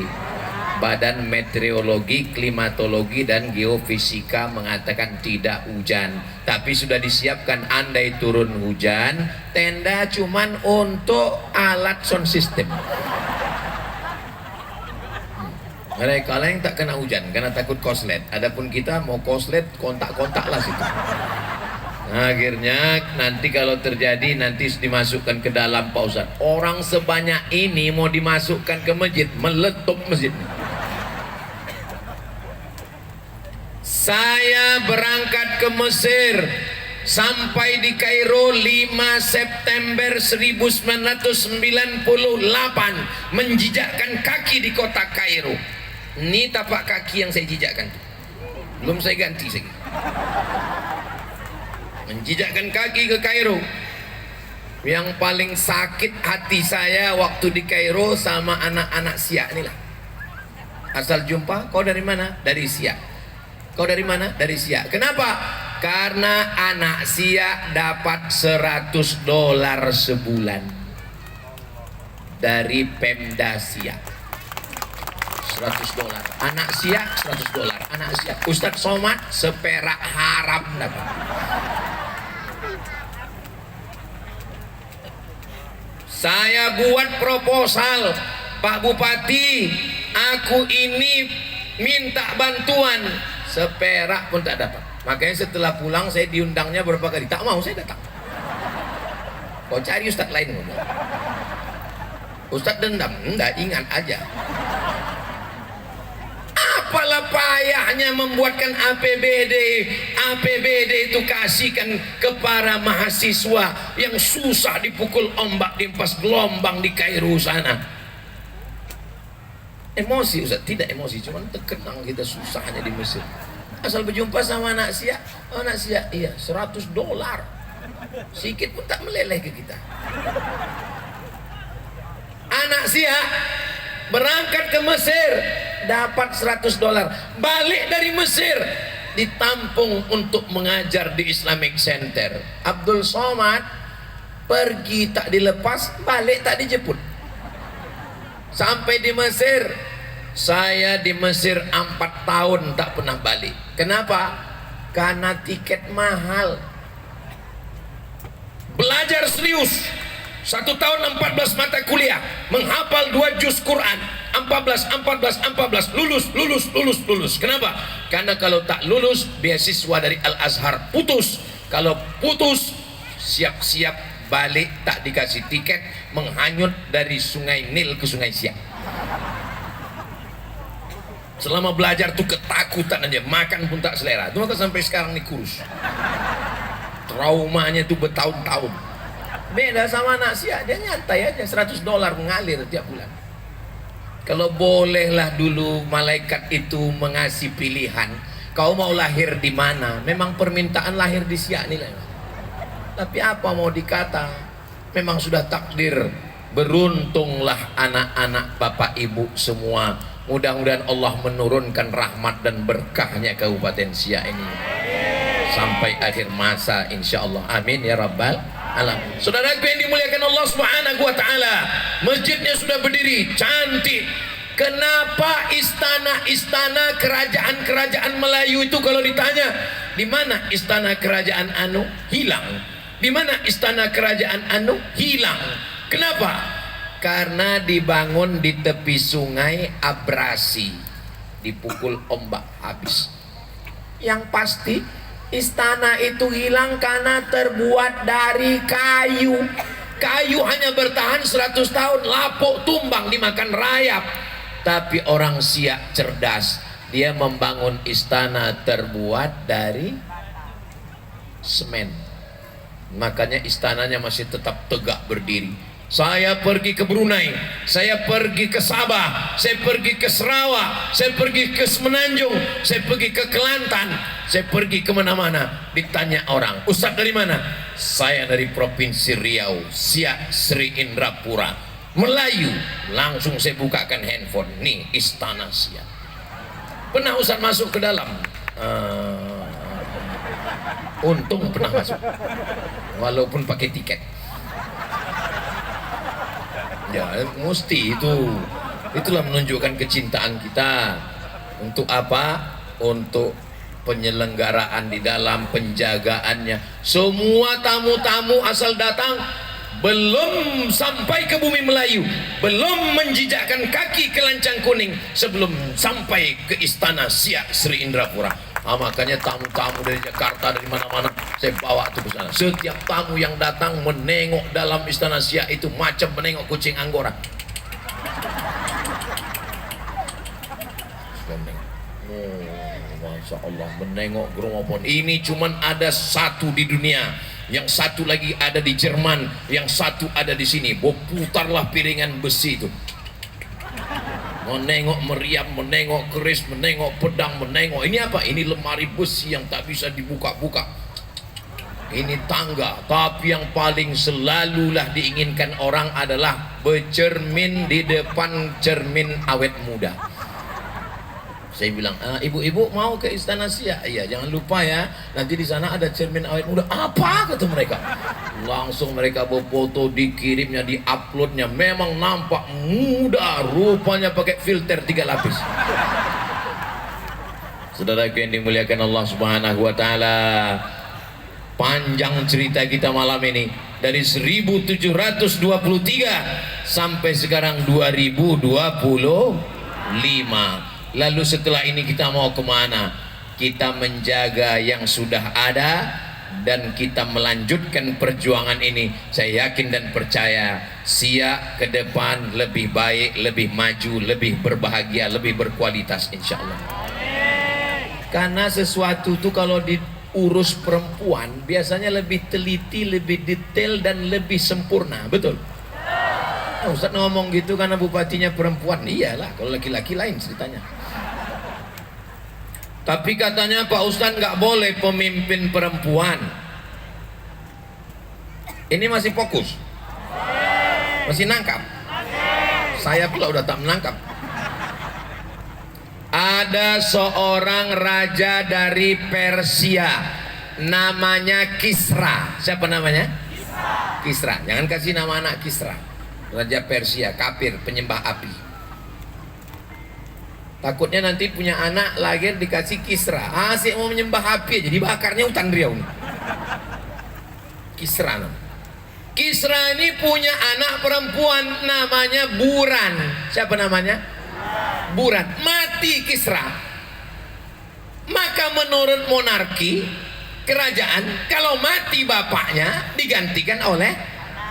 Speaker 1: Badan Meteorologi, Klimatologi dan Geofisika, mengatakan tidak hujan. Tapi sudah disiapkan andai turun hujan, tenda cuman untuk alat sound system. Mereka lah yang tak kena hujan karena takut koslet. Adapun kita mau koslet kontak-kontak lah situ. Nah, akhirnya nanti kalau terjadi nanti dimasukkan ke dalam Pak Ustaz. Orang sebanyak ini mau dimasukkan ke masjid, meletup masjid. Saya berangkat ke Mesir, sampai di Kairo 5 September 1998, menjijakkan kaki di kota Kairo. Ini tapak kaki yang saya jijakkan, belum saya ganti lagi. Menjijakkan kaki ke Kairo. Yang paling sakit hati saya waktu di Kairo sama anak-anak Siak inilah. Asal jumpa, kau dari mana? Dari Siak. Kau dari mana? Dari Siak. Kenapa? Karena anak Siak dapat $100 sebulan dari Pemda Siak. $100. Anak Siak $100. Anak Siak. Ustadz Somad seperak haram dapat. Saya buat proposal, Pak Bupati, aku ini minta bantuan, seperak pun tak dapat. Makanya setelah pulang saya diundangnya beberapa kali, tak mau saya datang. Kau cari ustadz lain. Ustadz dendam, enggak, ingat aja. Apalah payahnya membuatkan APBD. APBD itu kasihkan ke para mahasiswa yang susah dipukul ombak, diempas gelombang di Kairo sana. Emosi Ustaz, tidak emosi, cuman terkenang kita susahnya di Mesir. Asal berjumpa sama anak Siak, oh, anak Siak, iya $100. Sikit pun tak meleleh ke kita. Anak Siak berangkat ke Mesir, dapat $100. Balik dari Mesir, ditampung untuk mengajar di Islamic Center. Abdul Somad pergi tak dilepas, balik tak dijemput. Sampai di Mesir, saya di Mesir 4 tahun tak pernah balik. Kenapa? Karena tiket mahal. Belajar serius 1 tahun 14 mata kuliah, menghafal 2 juz Quran, 14, lulus. Kenapa? Karena kalau tak lulus, beasiswa dari Al-Azhar putus. Kalau putus, siap-siap balik, tak dikasih tiket, menghanyut dari sungai Nil ke sungai Siak. Selama belajar tuh ketakutan aja, makan pun tak selera. Itu maka sampai sekarang nih kurus. Traumanya tuh bertahun-tahun. Beda sama anak Siak, dia nyantai aja, $100 mengalir tiap bulan. Kalau bolehlah dulu malaikat itu mengasih pilihan, kau mau lahir di mana? Memang permintaan lahir di Siak nih lah. Tapi apa mau dikata, memang sudah takdir. Beruntunglah anak-anak bapak ibu semua. Mudah-mudahan Allah menurunkan rahmat dan berkahnya Kabupaten Siak ini sampai akhir masa, insya Allah. Amin ya rabbal alamin. Saudaraku yang dimuliakan Allah Subhanahu wa taala, masjidnya sudah berdiri cantik. Kenapa istana-istana kerajaan-kerajaan Melayu itu kalau ditanya di mana istana kerajaan anu, hilang. Di mana istana kerajaan anu, hilang. Kenapa? Karena dibangun di tepi sungai, abrasi, dipukul ombak, habis. Yang pasti istana itu hilang karena terbuat dari kayu. Kayu hanya bertahan 100 tahun, lapuk, tumbang, dimakan rayap. Tapi orang Siak cerdas, dia membangun istana terbuat dari semen. Makanya istananya masih tetap tegak berdiri. Saya pergi ke Brunei, saya pergi ke Sabah, saya pergi ke Sarawak, saya pergi ke Semenanjung, saya pergi ke Kelantan, saya pergi kemana-mana. Ditanya orang, Ustaz dari mana? Saya dari Provinsi Riau, Siak Sri Indrapura. Melayu, langsung saya bukakan handphone. Nih istana Siak. Pernah Ustaz masuk ke dalam? Untung pernah masuk, walaupun pakai tiket. Ya, mesti itulah menunjukkan kecintaan kita. Untuk apa? Untuk penyelenggaraan di dalam, penjagaannya. Semua tamu-tamu asal datang belum sampai ke bumi Melayu, belum menjijakkan kaki ke Lancang Kuning sebelum sampai ke Istana Siak Sri Indrapura. Makanya tamu-tamu dari Jakarta, dari mana-mana saya bawa tuh ke sana. Setiap tamu yang datang menengok dalam Istana Siak itu macam menengok kucing Anggora. Masya Allah, menengok gramofon. Ini cuman ada satu di dunia, yang satu lagi ada di Jerman, yang satu ada di sini. Putarlah piringan besi itu, menengok meriam, menengok keris, menengok pedang, menengok ini apa? Ini lemari besi yang tak bisa dibuka-buka. Ini tangga. Tapi yang paling selalulah diinginkan orang adalah bercermin di depan cermin awet muda. Saya bilang, ibu-ibu mau ke Istana Siak? Iya, jangan lupa ya, nanti di sana ada cermin awet muda. Apa kata mereka? Langsung mereka berfoto, dikirimnya, diuploadnya. Memang nampak muda, rupanya pakai filter 3 lapis. Saudaraku yang dimuliakan Allah Subhanahu wa Ta'ala, panjang cerita kita malam ini dari 1723 sampai sekarang 2025. Lalu setelah ini kita mau kemana? Kita menjaga yang sudah ada dan kita melanjutkan perjuangan ini. Saya yakin dan percaya Siak ke depan lebih baik, lebih maju, lebih berbahagia, lebih berkualitas insya Allah. Karena sesuatu itu kalau diurus perempuan biasanya lebih teliti, lebih detail dan lebih sempurna. Betul? Ustaz ngomong gitu karena bupatinya perempuan. Iyalah, kalau laki-laki lain ceritanya. Tapi katanya Pak Ustaz nggak boleh pemimpin perempuan. Ini masih fokus, masih nangkap. Saya pula udah tak menangkap. Ada seorang raja dari Persia, namanya Kisra. Siapa namanya? Kisra. Jangan kasih nama anak Kisra. Raja Persia, kafir, penyembah api. Takutnya nanti punya anak lahir dikasih Kisra. Asik mau menyembah api aja, dibakarnya hutan Riau. Kisra namanya. Kisra ini punya anak perempuan namanya Buran. Siapa namanya? Buran. Mati Kisra. Maka menurut monarki kerajaan, kalau mati bapaknya digantikan oleh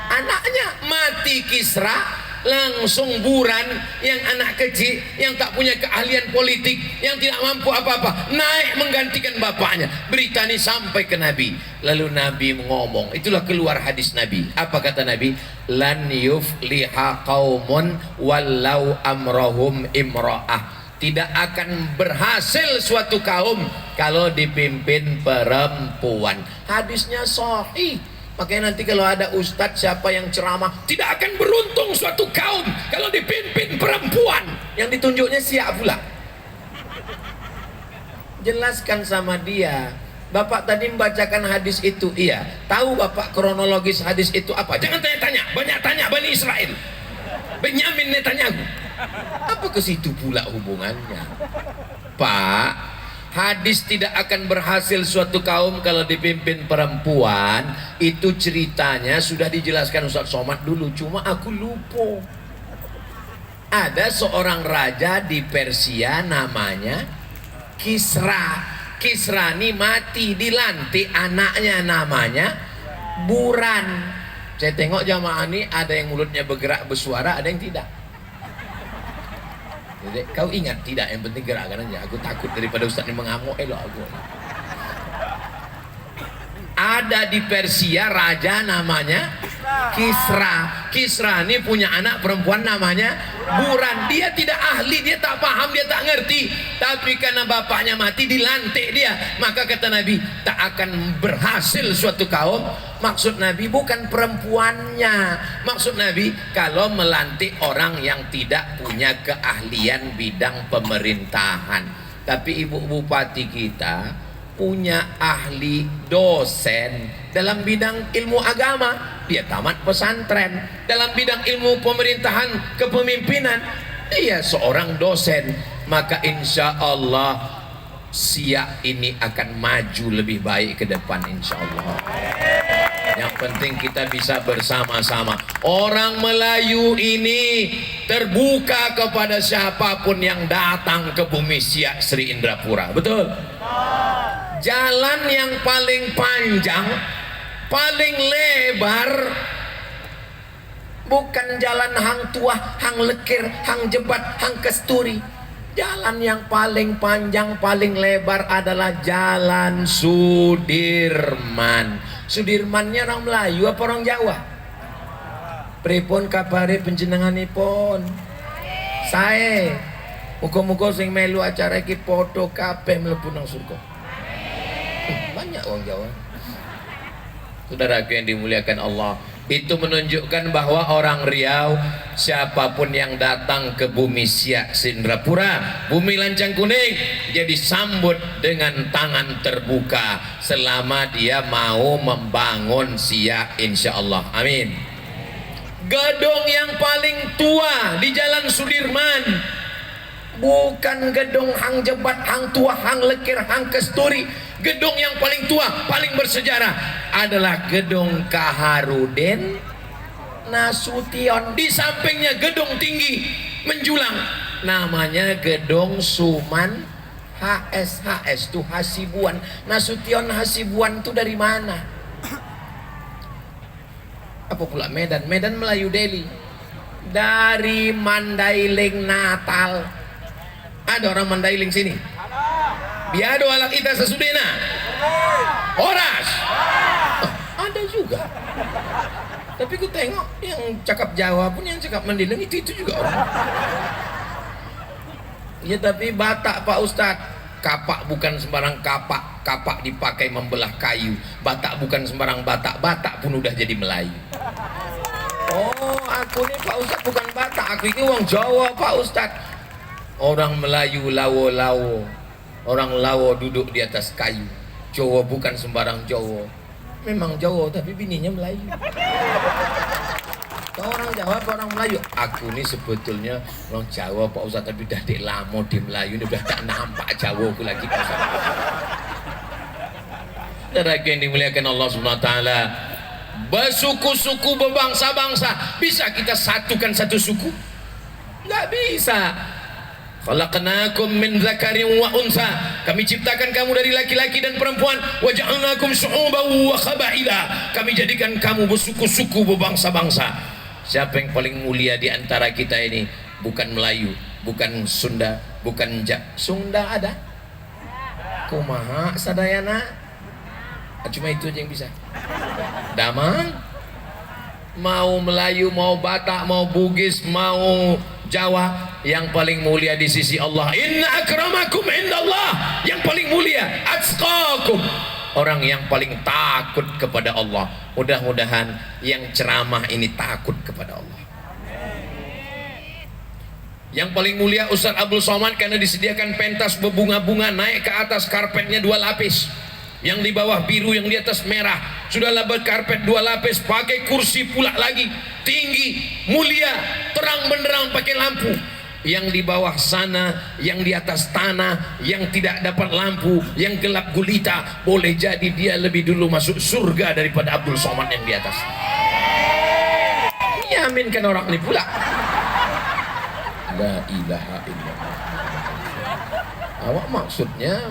Speaker 1: anaknya. Mati Kisra, langsung Buran yang anak kecil, yang tak punya keahlian politik, yang tidak mampu apa-apa, naik menggantikan bapaknya. Berita ini sampai ke Nabi. Lalu Nabi ngomong, itulah keluar hadis Nabi. Apa kata Nabi? Lan yufliha qaumun walau amrohum imra'ah. Tidak akan berhasil suatu kaum kalau dipimpin perempuan. Hadisnya sahih. Makanya nanti kalau ada ustadz siapa yang ceramah, tidak akan beruntung suatu kaum kalau dipimpin perempuan. Yang ditunjuknya Siak pula. Jelaskan sama dia. Bapak tadi membacakan hadis itu, iya. Tahu Bapak kronologis hadis itu apa? Jangan tanya-tanya, banyak tanya Bani Israel, Benyamin Netanyahu. Apa ke situ pula hubungannya? Pak, hadis tidak akan berhasil suatu kaum kalau dipimpin perempuan. Itu ceritanya sudah dijelaskan Ustaz Somad dulu, cuma aku lupa. Ada seorang raja di Persia namanya Kisra. Kisra ini mati, dilantik anaknya namanya Buran. Saya tengok jamaah ini ada yang mulutnya bergerak bersuara, ada yang tidak. Jadi, kau ingat tidak, yang penting gerakkan aja. Aku takut daripada Ustaz ini mengamuk, elok aku. Ada di Persia raja namanya Kisra. Kisra ini punya anak perempuan namanya Buran. Dia tidak ahli, dia tak paham, dia tak ngerti. Tapi karena bapaknya mati dilantik dia. Maka kata Nabi, tak akan berhasil suatu kaum. Maksud Nabi bukan perempuannya. Maksud Nabi kalau melantik orang yang tidak punya keahlian bidang pemerintahan. Tapi ibu bupati kita punya ahli dosen dalam bidang ilmu agama. Dia tamat pesantren. Dalam bidang ilmu pemerintahan kepemimpinan, dia seorang dosen. Maka insya Allah Siak ini akan maju lebih baik ke depan insya Allah. Yang penting kita bisa bersama-sama. Orang Melayu ini terbuka kepada siapapun yang datang ke bumi Siak Sri Indrapura. Betul? Jalan yang paling panjang, paling lebar, bukan jalan Hang Tuah, Hang Lekir, Hang Jebat, Hang Kesturi. Jalan yang paling panjang, paling lebar adalah Jalan Sudirman. Sudirmannya orang Melayu apa orang Jawa? Pripun kabare panjenenganipun? Sae. Muga-muga sing melu acara iki padha kabeh mlebu nang surga. Banyak orang Jawa. Saudaraku yang dimuliakan Allah, itu menunjukkan bahwa orang Riau, siapapun yang datang ke bumi Siak Indrapura, bumi Lancang Kuning, dia disambut dengan tangan terbuka selama dia mau membangun Siak, insya Allah. Amin. Gedung yang paling tua di Jalan Sudirman bukan gedung Hang Jebat, Hang Tuah, Hang Lekir, Hang Kesturi. Gedung yang paling tua, paling bersejarah adalah gedung Kaharudin Nasution. Di sampingnya gedung tinggi menjulang, namanya gedung Suman HS itu Hasibuan. Nasution Hasibuan itu dari mana? Apa pula Medan? Medan Melayu Delhi. Dari Mandailing Natal. Ada orang Mandailing sini? Biado alak ita sesudena. Horas. Oh, ada juga. Tapi ku tengok yang cakap Jawa pun, yang cakap Mandailing itu juga orang. Ya tapi Batak Pak Ustadz. Kapak bukan sembarang kapak. Kapak dipakai membelah kayu. Batak bukan sembarang Batak. Batak pun udah jadi Melayu. Oh, aku nih Pak Ustadz bukan Batak. Aku ini orang Jawa Pak Ustadz. Orang Melayu lawo-lawo. Orang Lawo duduk di atas kayu. Jawa bukan sembarang Jawa. Memang Jawa tapi bininya Melayu. Kau orang Jawa apa orang Melayu? Aku ini sebetulnya orang Jawa Pak Ustadz, tapi dah dek lama di Melayu ini udah tak nampak Jawa aku lagi Pak Ustadz. Saudara yang dimuliakan Allah Subhanahu wa taala, bersuku-suku, berbangsa-bangsa, bisa kita satukan satu suku? Enggak bisa. Khalaqnakum min dzakarin wa unsa. Kami ciptakan kamu dari laki-laki dan perempuan. Wa ja'alnakum syu'uban wa qabaila. Kami jadikan kamu bersuku-suku, berbangsa-bangsa. Siapa yang paling mulia di antara kita ini? Bukan Melayu, bukan Sunda, bukan Sunda ada? Kumaha sadayana? Cuma itu aja yang bisa. Damang. Mau Melayu, mau Batak, mau Bugis, mau Jawa, yang paling mulia di sisi Allah, inna akramakum indallah, yang paling mulia atqakum, orang yang paling takut kepada Allah. Mudah-mudahan yang ceramah ini takut kepada Allah. Yang paling mulia Ustaz Abdul Somad, karena disediakan pentas berbunga-bunga, naik ke atas karpetnya 2 lapis, yang di bawah biru, yang di atas merah. Sudahlah berkarpet 2 lapis, pakai kursi pula lagi, tinggi, mulia, terang benderang pakai lampu. Yang di bawah sana, yang di atas tanah, yang tidak dapat lampu, yang gelap gulita, boleh jadi dia lebih dulu masuk surga daripada Abdul Somad yang di atas. Yaminkan orang ini pula. La ilaha illallah. Awak maksudnya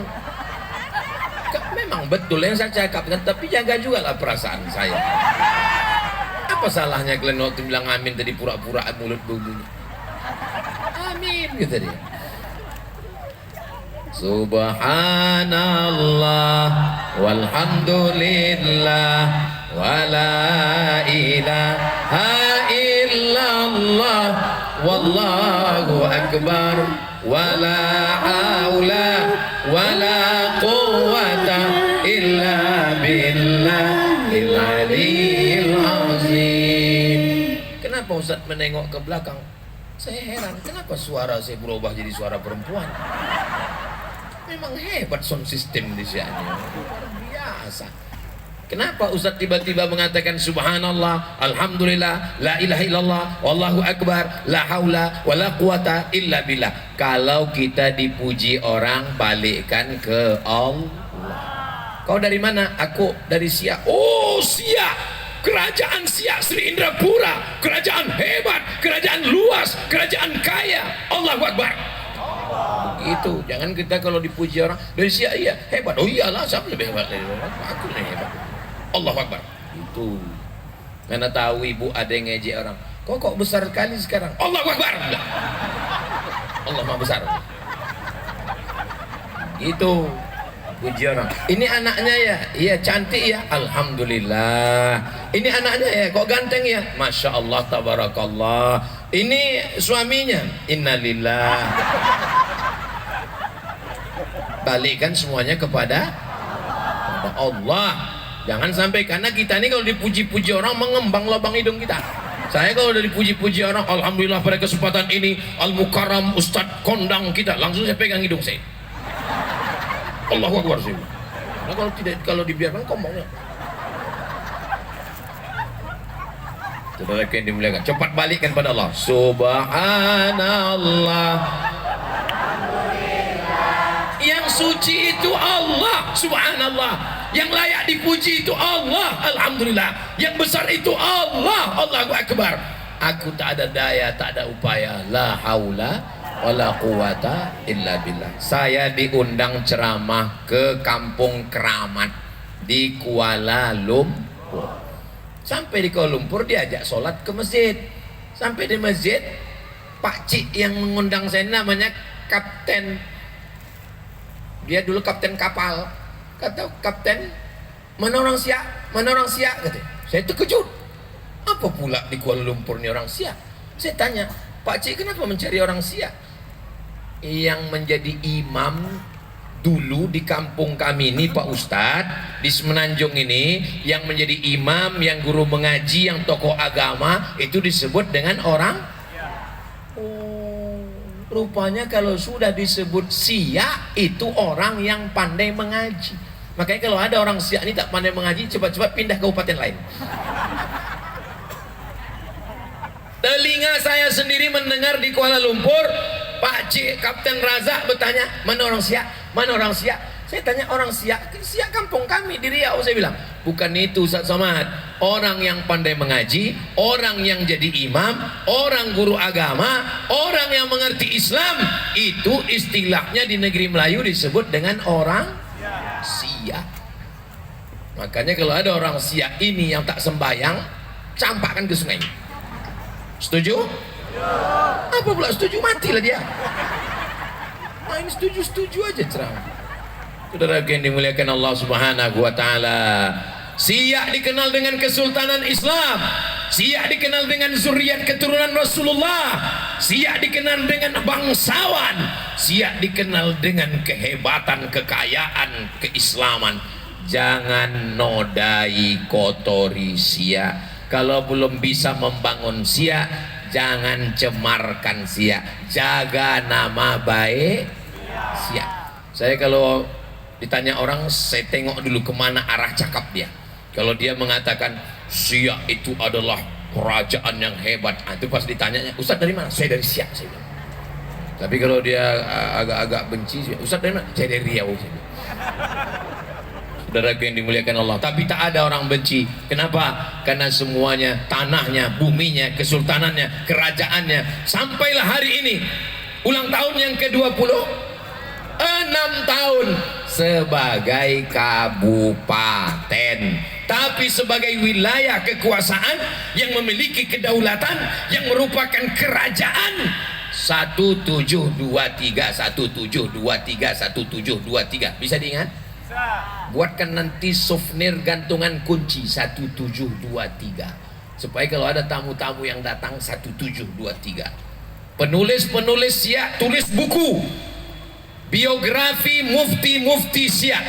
Speaker 1: memang betul yang saya cakapkan, tapi jaga juga lah perasaan saya. Apa salahnya kalian waktu bilang amin tadi pura-pura mulut bunyi? Amin gitu dia. Subhanallah walhamdulillah wala ilaha illallah wallahu akbar wala haula wala quwwata illa billahil aliyyil azim. Kenapa Ustaz menengok ke belakang? Saya heran, kenapa suara saya berubah jadi suara perempuan? Memang hebat sound system di sini, luar biasa. Kenapa Ustaz tiba-tiba mengatakan subhanallah, alhamdulillah, la ilaha illallah, wallahu akbar, la haula wala quwata illa billah. Kalau kita dipuji orang, balikkan ke Allah. Kau dari mana? Aku dari Siak. Oh, Siak. kerajaan Siak Sri Indrapura, kerajaan hebat, kerajaan luas, kerajaan kaya. Allahu Akbar. Begitu. Jangan kita kalau dipuji orang dari Siak, iya hebat. Oh iyalah, siapa lebih hebat dari orang? Aku nih hebat. Allahu Akbar. Itu. Karena tahu ibu ada yang ngejek orang. Kok besar sekali sekarang? Allahu Akbar. Allah Maha Besar. Gitu. Puji orang. Ini anaknya ya, iya cantik ya, alhamdulillah. Ini anaknya ya, kok ganteng ya, masya Allah, tabarakallah. Ini suaminya, innalillah. Balikkan semuanya kepada Allah. Jangan sampai, karena kita ini kalau dipuji-puji orang mengembang lubang hidung kita. Saya kalau udah dipuji-puji orang, alhamdulillah pada kesempatan ini Al-Mukarram Ustadz kondang kita, langsung saya pegang hidung saya. Allahu Akbar sih. Nah, kalau dibiarkan ngomongnya. Saudara yang dimuliakan, cepat balikkan pada Allah. Subhanallah. Yang suci itu Allah, subhanallah. Yang layak dipuji itu Allah, alhamdulillah. Yang besar itu Allah, Allahu Akbar. Aku tak ada daya, tak ada upaya. La haula wala quwata illa billah. Saya diundang ceramah ke Kampung Keramat di Kuala Lumpur. Sampai di Kuala Lumpur diajak sholat ke masjid. Sampai di masjid, Pak Cik yang mengundang saya namanya Kapten. Dia dulu kapten kapal. Kata kapten, mana orang Siak? Mana orang Siak? Kata. Saya terkejut. Apa pula di Kuala Lumpur ini orang Siak? Saya tanya, Pak Cik kenapa mencari orang Siak? Yang menjadi imam dulu di kampung kami ini Pak Ustadz di Semenanjung ini, yang menjadi imam, yang guru mengaji, yang tokoh agama itu disebut dengan orang. Oh, rupanya kalau sudah disebut Siak itu orang yang pandai mengaji. Makanya kalau ada orang Siak ini tak pandai mengaji, cepat-cepat pindah ke kabupaten lain. Telinga saya sendiri mendengar di Kuala Lumpur, Pak Cik Kapten Razak bertanya, mana orang Siak? Mana orang Siak? Saya tanya, orang Siak? Siak kampung kami di Riau. Saya bilang, bukan itu Ustaz Somad. Orang yang pandai mengaji, orang yang jadi imam, orang guru agama, orang yang mengerti Islam, itu istilahnya di negeri Melayu disebut dengan orang Siak. Makanya kalau ada orang Siak ini yang tak sembayang, campakkan ke sungai. Setuju? Apa pula setuju? Matilah dia. Nah, ini setuju aja ceramah. Saudara yang dimuliakan Allah Subhanahu wa taala. Siak dikenal dengan kesultanan Islam. Siak dikenal dengan zuriat keturunan Rasulullah. Siak dikenal dengan bangsawan. Siak dikenal dengan kehebatan, kekayaan, keislaman. Jangan nodai, kotori Siak. Kalau belum bisa membangun Siak, jangan cemarkan Siak. Jaga nama baik Siak. Saya kalau ditanya orang, saya tengok dulu kemana arah cakap dia. Kalau dia mengatakan Siak itu adalah kerajaan yang hebat, itu pas ditanyanya, Ustaz dari mana? Saya dari Siak, saya bilang. Tapi kalau dia agak-agak benci, Ustaz dari mana? Saya dari Riau, saya bilang. Saudara yang dimuliakan Allah, tapi tak ada orang benci. Kenapa? Karena semuanya, tanahnya, buminya, kesultanannya, kerajaannya, sampailah hari ini ulang tahun yang ke-26 tahun sebagai kabupaten, tapi sebagai wilayah kekuasaan yang memiliki kedaulatan, yang merupakan kerajaan. 1723 bisa diingat? Buatkan nanti souvenir gantungan kunci 1723, supaya kalau ada tamu-tamu yang datang 1723. Penulis-penulis Siak tulis buku biografi mufti-mufti Siak,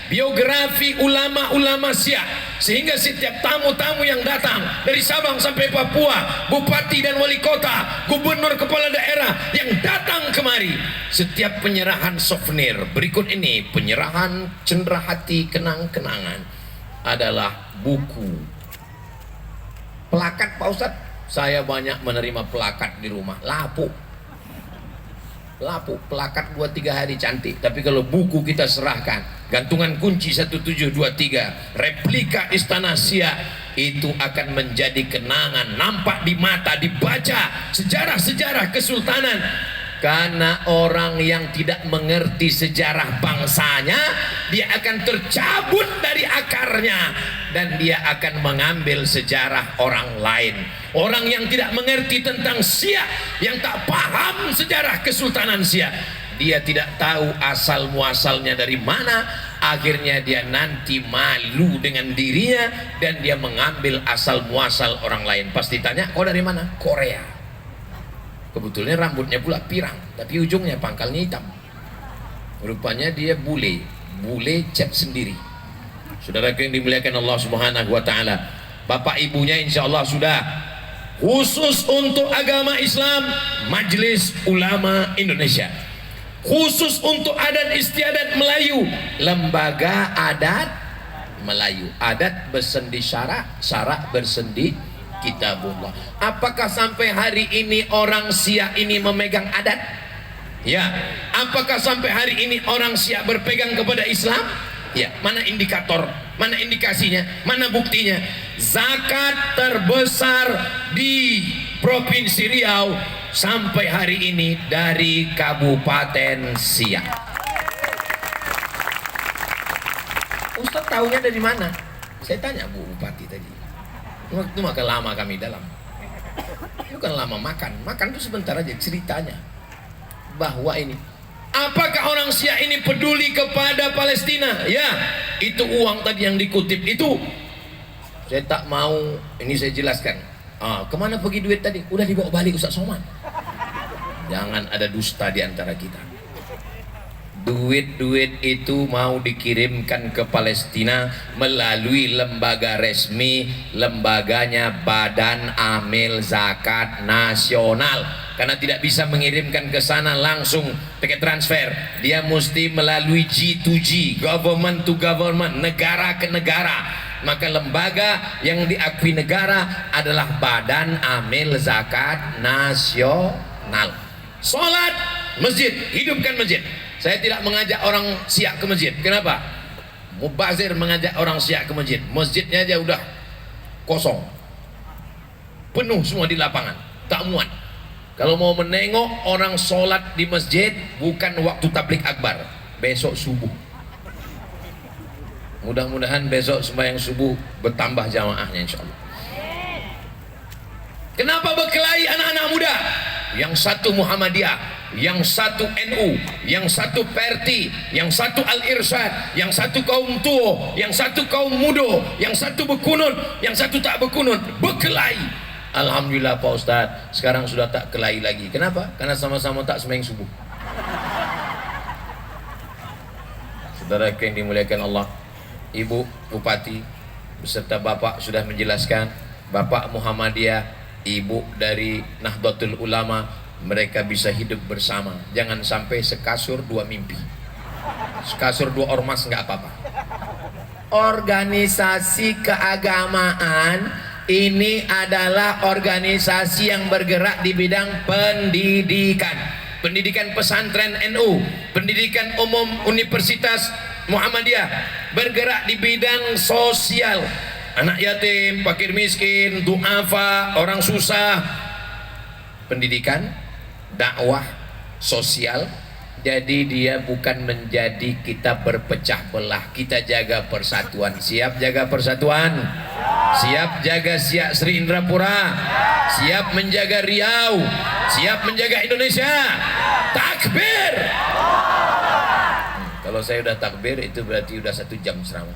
Speaker 1: biografi ulama-ulama Siak, sehingga setiap tamu-tamu yang datang dari Sabang sampai Papua, bupati dan wali kota, gubernur, kepala daerah yang datang kemari, setiap penyerahan souvenir berikut ini, penyerahan cenderahati kenang-kenangan, adalah buku. Plakat Pak Ustadz, saya banyak menerima plakat di rumah, lapuk, plakat 2-3 hari cantik. Tapi kalau buku kita serahkan, gantungan kunci 1723, replika Istana Siak, itu akan menjadi kenangan, nampak di mata, dibaca sejarah-sejarah kesultanan. Karena orang yang tidak mengerti sejarah bangsanya, dia akan tercabut dari akarnya dan dia akan mengambil sejarah orang lain. Orang yang tidak mengerti tentang Siak, yang tak paham sejarah kesultanan Siak, dia tidak tahu asal muasalnya dari mana. Akhirnya dia nanti malu dengan dirinya dan dia mengambil asal muasal orang lain. Pasti tanya, kau dari mana? Korea. Kebetulan rambutnya pula pirang, tapi ujungnya pangkalnya hitam. Rupanya dia bule cat sendiri. Saudara yang dimuliakan Allah Subhanahu wa taala, bapak ibunya insya Allah sudah. Khusus untuk agama Islam, Majelis Ulama Indonesia. Khusus untuk adat istiadat Melayu, Lembaga Adat Melayu. Adat bersendi syarak, syarak bersendi Kitabullah. Apakah sampai hari ini orang Siak ini memegang adat? Ya. Apakah sampai hari ini orang Siak berpegang kepada Islam? Ya. Mana indikator? Mana indikasinya? Mana buktinya? Zakat terbesar di Provinsi Riau sampai hari ini dari Kabupaten Siak. Ustaz tahunya dari mana? Saya tanya Bu Bupati tadi. Waktu makan lama kami dalam, itu kan lama makan itu sebentar aja ceritanya bahwa ini, apakah orang Siak ini peduli kepada Palestina? Ya, itu uang tadi yang dikutip itu saya tak mau, ini saya jelaskan. Kemana pergi duit tadi? Udah dibawa balik Ustaz Somad. Jangan ada dusta di antara kita. Duit-duit itu mau dikirimkan ke Palestina melalui lembaga resmi, lembaganya Badan Amil Zakat Nasional. Karena tidak bisa mengirimkan ke sana langsung pakai transfer, dia mesti melalui G2G, government to government, negara ke negara. Maka lembaga yang diakui negara adalah Badan Amil Zakat Nasional. Sholat masjid, hidupkan masjid. Saya tidak mengajak orang Siak ke masjid. Kenapa? Mubazir mengajak orang Siak ke masjid. Masjidnya aja udah kosong, penuh semua di lapangan, tak muat. Kalau mau menengok orang sholat di masjid, bukan waktu tablik akbar, besok subuh. Mudah-mudahan besok sembahyang subuh bertambah jamaahnya insya Allah. Kenapa berkelahi anak-anak muda? Yang satu Muhammadiyah, yang satu NU, yang satu Perti, yang satu Al-Irsyad, yang satu kaum tua, yang satu kaum muda, yang satu berkunut, yang satu tak berkunut, berkelahi. Alhamdulillah Pak Ustaz, sekarang sudah tak kelahi lagi. Kenapa? Karena sama-sama tak sembahyang subuh. Saudara yang dimuliakan Allah, Ibu Bupati beserta Bapak sudah menjelaskan, Bapak Muhammadiyah, Ibu dari Nahdlatul Ulama, mereka bisa hidup bersama. Jangan sampai sekasur dua mimpi, sekasur dua ormas nggak apa-apa. Organisasi keagamaan ini adalah organisasi yang bergerak di bidang pendidikan, pendidikan pesantren NU, pendidikan umum Universitas Muhammadiyah, bergerak di bidang sosial, anak yatim, fakir miskin, duafa, orang susah, pendidikan, dakwah, sosial. Jadi dia bukan menjadi kita berpecah belah, kita jaga persatuan. Siap jaga persatuan? Siap jaga Siak Sri Indrapura? Siap menjaga Riau? Siap menjaga Indonesia? Takbir! Kalau saya udah takbir itu berarti udah 1 jam ceramah.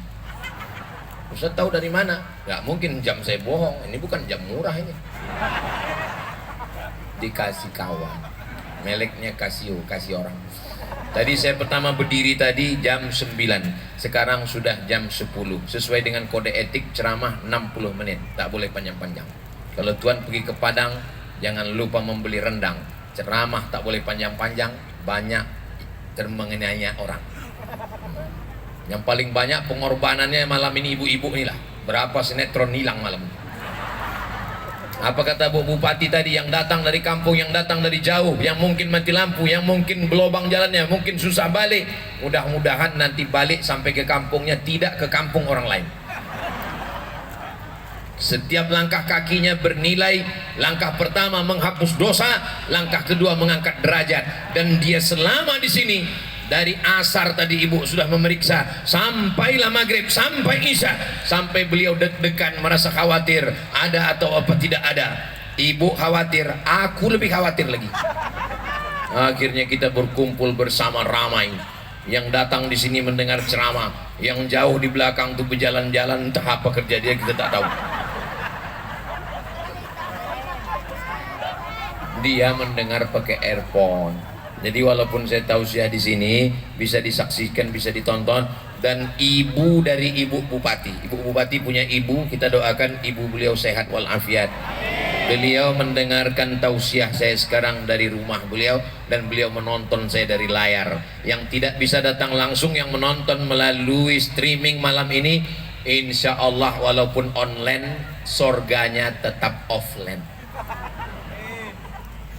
Speaker 1: Ustaz tahu dari mana? Gak mungkin jam saya bohong, ini bukan jam murah ini. Dikasih kawan, meleknya kasih orang. Tadi saya pertama berdiri tadi jam 9, sekarang sudah jam 10. Sesuai dengan kode etik ceramah 60 menit, tak boleh panjang-panjang. Kalau Tuan pergi ke Padang, jangan lupa membeli rendang. Ceramah tak boleh panjang-panjang, banyak termengenainya orang. Yang paling banyak pengorbanannya malam ini ibu-ibu inilah. Berapa sinetron hilang malam ini. Apa kata Bu Bupati tadi, yang datang dari kampung, yang datang dari jauh, yang mungkin mati lampu, yang mungkin berlobang jalannya, mungkin susah balik, mudah-mudahan nanti balik sampai ke kampungnya, tidak ke kampung orang lain. Setiap langkah kakinya bernilai. Langkah pertama menghapus dosa, langkah kedua mengangkat derajat. Dan dia selama di sini dari asar tadi ibu sudah memeriksa, sampailah maghrib, sampai isya, sampai beliau deg-degan merasa khawatir ada atau apa tidak ada. Ibu khawatir, aku lebih khawatir lagi. Akhirnya kita berkumpul bersama ramai. Yang datang di sini mendengar ceramah, yang jauh di belakang tuh berjalan-jalan, entah apa kerja dia kita tak tahu. Dia mendengar pakai earphone. Jadi walaupun saya tausiah di sini bisa disaksikan, bisa ditonton. Dan ibu dari ibu bupati, ibu bupati punya ibu, kita doakan ibu beliau sehat walafiat. Beliau mendengarkan tausiah saya sekarang dari rumah beliau, dan beliau menonton saya dari layar. Yang tidak bisa datang langsung, yang menonton melalui streaming malam ini, insya Allah walaupun online, sorganya tetap offline.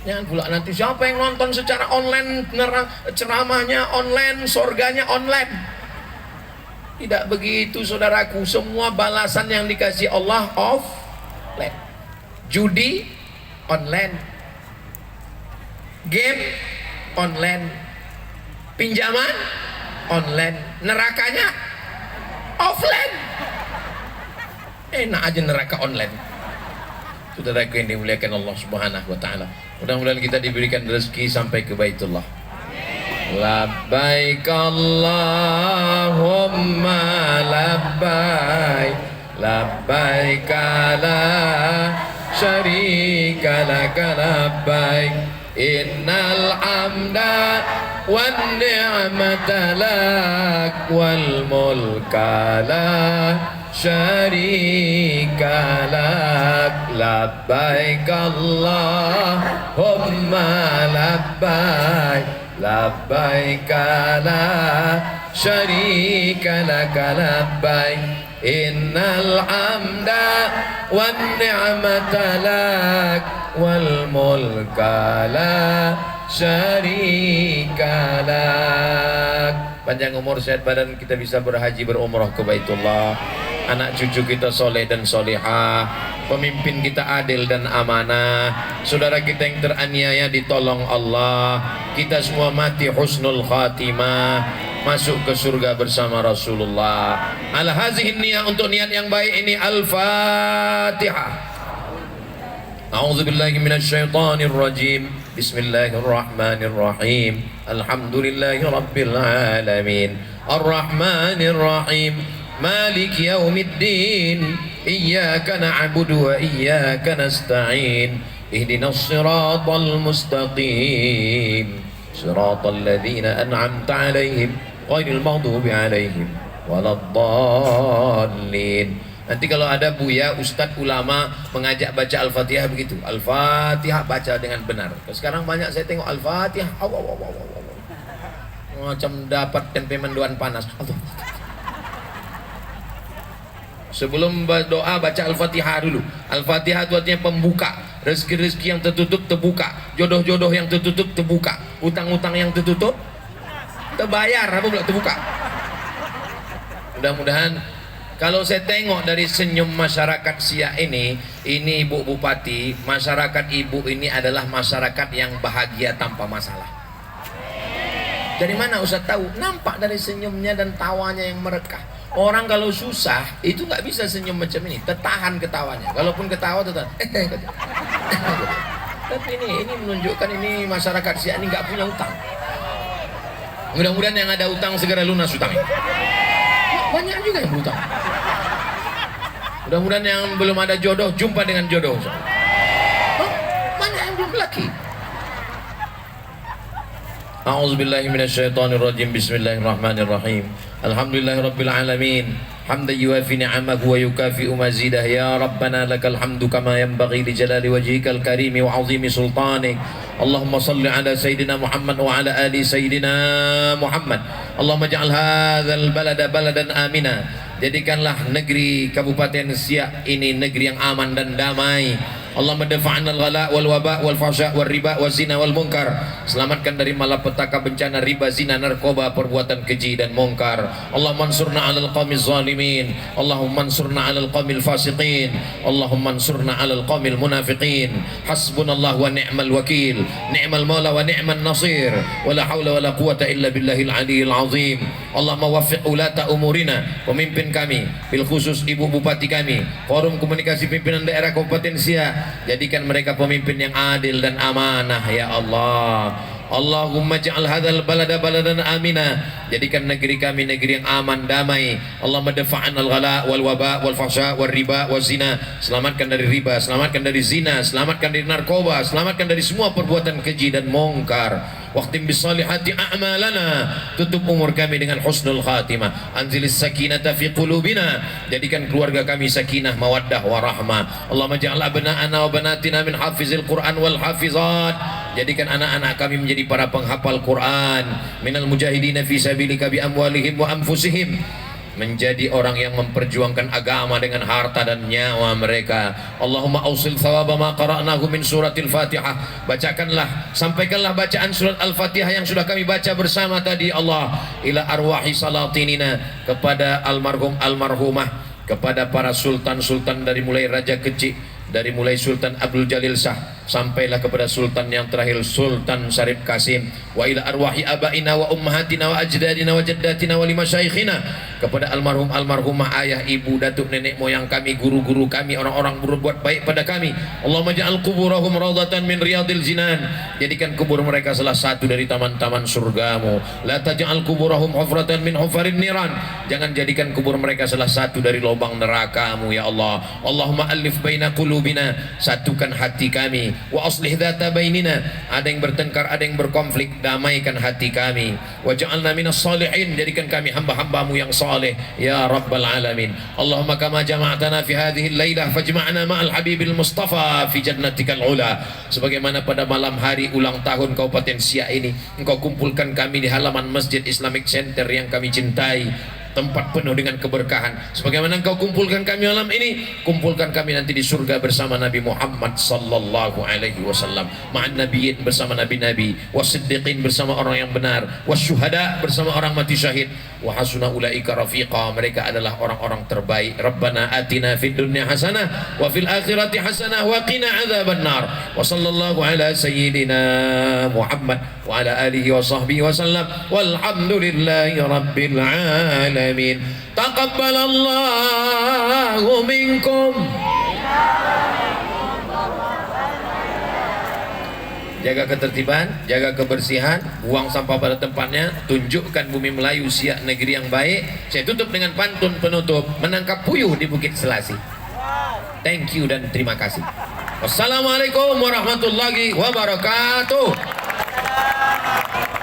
Speaker 1: Jangan pula nanti siapa yang nonton secara online, ceramahnya online, sorganya online. Tidak begitu saudaraku, semua balasan yang dikasih Allah offline. Judi online, game online, pinjaman online, nerakanya offline. Enak aja neraka online. Saudaraku yang dimuliakan Allah Subhanahu wa taala, mudah-mudahan kita diberikan rezeki sampai ke Baitullah. Labbaik Allahumma labbaik, labbaik la syarika laka labbaik, innal hamda wan ni'mata lak wal mulka la syarika lak, labbaik Allahumma labbaik, labbaik la syarika laka labbaik, innal hamda wan ni'mata lak wal mulka la syarika lak. Panjang umur, sehat badan, kita bisa berhaji berumrah ke Baitullah. Anak cucu kita soleh dan solihah, pemimpin kita adil dan amanah, saudara kita yang teraniaya ditolong Allah, kita semua mati husnul khatimah, masuk ke surga bersama Rasulullah. Ala hazihin niyah, untuk niat yang baik ini Al-Fatihah. A'udzubillahi minasyaitonir rajim. Bismillahirrahmanirrahim. Alhamdulillahi rabbil alamin. Arrahmanir rahim. Malik yaumiddin. Iyyaka na'budu wa iyyaka nasta'in. Ihdinas siratal mustaqim. Siratal ladzina an'amta 'alaihim ghairil maghdubi 'alaihim waladdallin. Nanti kalau ada buya, ustadz, ulama mengajak baca Al-Fatihah begitu. Al-Fatihah baca dengan benar. Sekarang banyak saya tengok Al-Fatihah macam dapat tempe mendoan panas. Sebelum berdoa baca Al-Fatihah dulu. Al-Fatihah itu artinya pembuka. Rezeki-rezeki yang tertutup terbuka, jodoh-jodoh yang tertutup terbuka, utang-utang yang tertutup terbayar, apa pula terbuka. Mudah-mudahan kalau saya tengok dari senyum masyarakat Siak ini Ibu Bupati, masyarakat ibu ini adalah masyarakat yang bahagia tanpa masalah. Dari mana Ustaz tahu? Nampak dari senyumnya dan tawanya yang merekah. Orang kalau susah itu nggak bisa senyum macam ini, tertahan ketawanya. Kalaupun ketawa tertahan. Tapi ini menunjukkan ini masyarakat Siak ini nggak punya utang. Mudah-mudahan yang ada utang segera lunas utangnya. Banyak juga yang berutang. Mudah-mudahan yang belum ada jodoh jumpa dengan jodoh. Banyak yang belum laki. A'udzubillahi minasyaitonirrajim. Bismillahirrahmanirrahim. Alhamdulillahirabbil alamin. Hamdan yuwafi ni'amahu wa yukafi'u mazidah. Ya Rabbana lakal hamdu kama yanbaghi li jalali wajhikal karimi wa 'azimi sultanik. Allahumma salli ala sayyidina Muhammad wa ala ali sayyidina Muhammad. Allahumma ja'al hadzal balada baladan amina. Jadikanlah negeri Kabupaten Siak ini negeri yang aman dan damai. Allahumma dafa'na al-ghala wal waba wal fahsya wal riba wal zina wal munkar. Selamatkan dari malapetaka, bencana, riba, zina, narkoba, perbuatan keji dan mungkar. Allahumma ansurna 'alal qaumiz zalimin. Allahumma ansurna 'alal qaumil fasiqin. Allahumma ansurna 'alal qaumil munafiqin. Hasbunallahu wa ni'mal wakil. Ni'mal maula wa ni'man nasir. Wala haula wala quwata illa billahil aliyil azim. Allahumma waffiq ulata umurina, pemimpin kami, bil khusus ibu bupati kami, forum komunikasi pimpinan daerah Kabupaten Siak, jadikan mereka pemimpin yang adil dan amanah ya Allah. Allahumma ja'al hadzal balada baladan amina, jadikan negeri kami negeri yang aman damai. Allahumma dafa'an al-ghala wal waba wal fahsya wal riba wal zina. Selamatkan dari riba, selamatkan dari zina, selamatkan dari narkoba, selamatkan dari semua perbuatan keji dan mungkar. Waqtim bisalihati a'malana, tutup umur kami dengan husnul khatimah. Anzilis sakinata fi qulubina, jadikan keluarga kami sakinah, mawaddah warahmah. Allahumma ja'al abna'ana wa banatina min hafizil Qur'an wal hafizat, jadikan anak-anak kami menjadi para penghafal Quran, minal mujahidina fi sabilika bi amwalihim wa anfusihim, menjadi orang yang memperjuangkan agama dengan harta dan nyawa mereka. Allahumma ausil thawaba ma qara'nahu min suratil Fatihah, bacakanlah, sampaikanlah bacaan surat Al-Fatihah yang sudah kami baca bersama tadi Allah, ila arwahi salatinina, kepada almarhum almarhumah, kepada para sultan-sultan dari mulai raja kecil, dari mulai Sultan Abdul Jalil Shah sampailah kepada sultan yang terakhir Sultan Syarif Kasim, wa ila arwahi abaina wa ummahatina wa ajdadina wa jaddatina wa limasyayikhina, kepada almarhum almarhumah ayah ibu datuk nenek moyang kami, guru-guru kami, orang-orang berbuat baik pada kami. Allahumma ja'al kuburahum rawdatan min riyadil jinan, jadikan kubur mereka salah satu dari taman-taman surgamu. La taj'al kuburahum hufratan min hufarin niran, jangan jadikan kubur mereka salah satu dari lubang nerakamu ya Allah. Allahumma alif baina qulubina, satukan hati kami, wa aslih dzata bainina, ada yang bertengkar, ada yang berkonflik, damaikan hati kami. Wa ja'alna minas salihin, jadikan kami hamba-hambamu yang saleh ya rabbal alamin. Allahumma kama jama'tana fi hadhihi al-lailah fajma'na ma'al habibil mustafa fi jannatikal ula, sebagaimana pada malam hari ulang tahun Kabupaten Siak ini engkau kumpulkan kami di halaman Masjid Islamic Center yang kami cintai, tempat penuh dengan keberkahan. Sebagaimana engkau kumpulkan kami malam ini, kumpulkan kami nanti di surga bersama Nabi Muhammad sallallahu alaihi wasallam, ma'an nabiyyin, bersama nabi-nabi, wasiddiqin, bersama orang yang benar, wasyuhada, bersama orang mati syahid, wa hasuna ulaika rafiqa, mereka adalah orang-orang terbaik. Rabbana atina fid dunya hasanah wa fil akhirati hasanah wa qina adzabannar. Wa sallallahu ala sayyidina Muhammad wa ala alihi wa sahbihi wasallam, walhamdulillahi rabbil alamin. Amin. Taqabbalallahu minkum. Jaga ketertiban, jaga kebersihan, buang sampah pada tempatnya, tunjukkan bumi Melayu Siak negeri yang baik. Saya tutup dengan pantun penutup, menangkap puyuh di Bukit Selasi. Thank you dan terima kasih. Wassalamualaikum warahmatullahi wabarakatuh.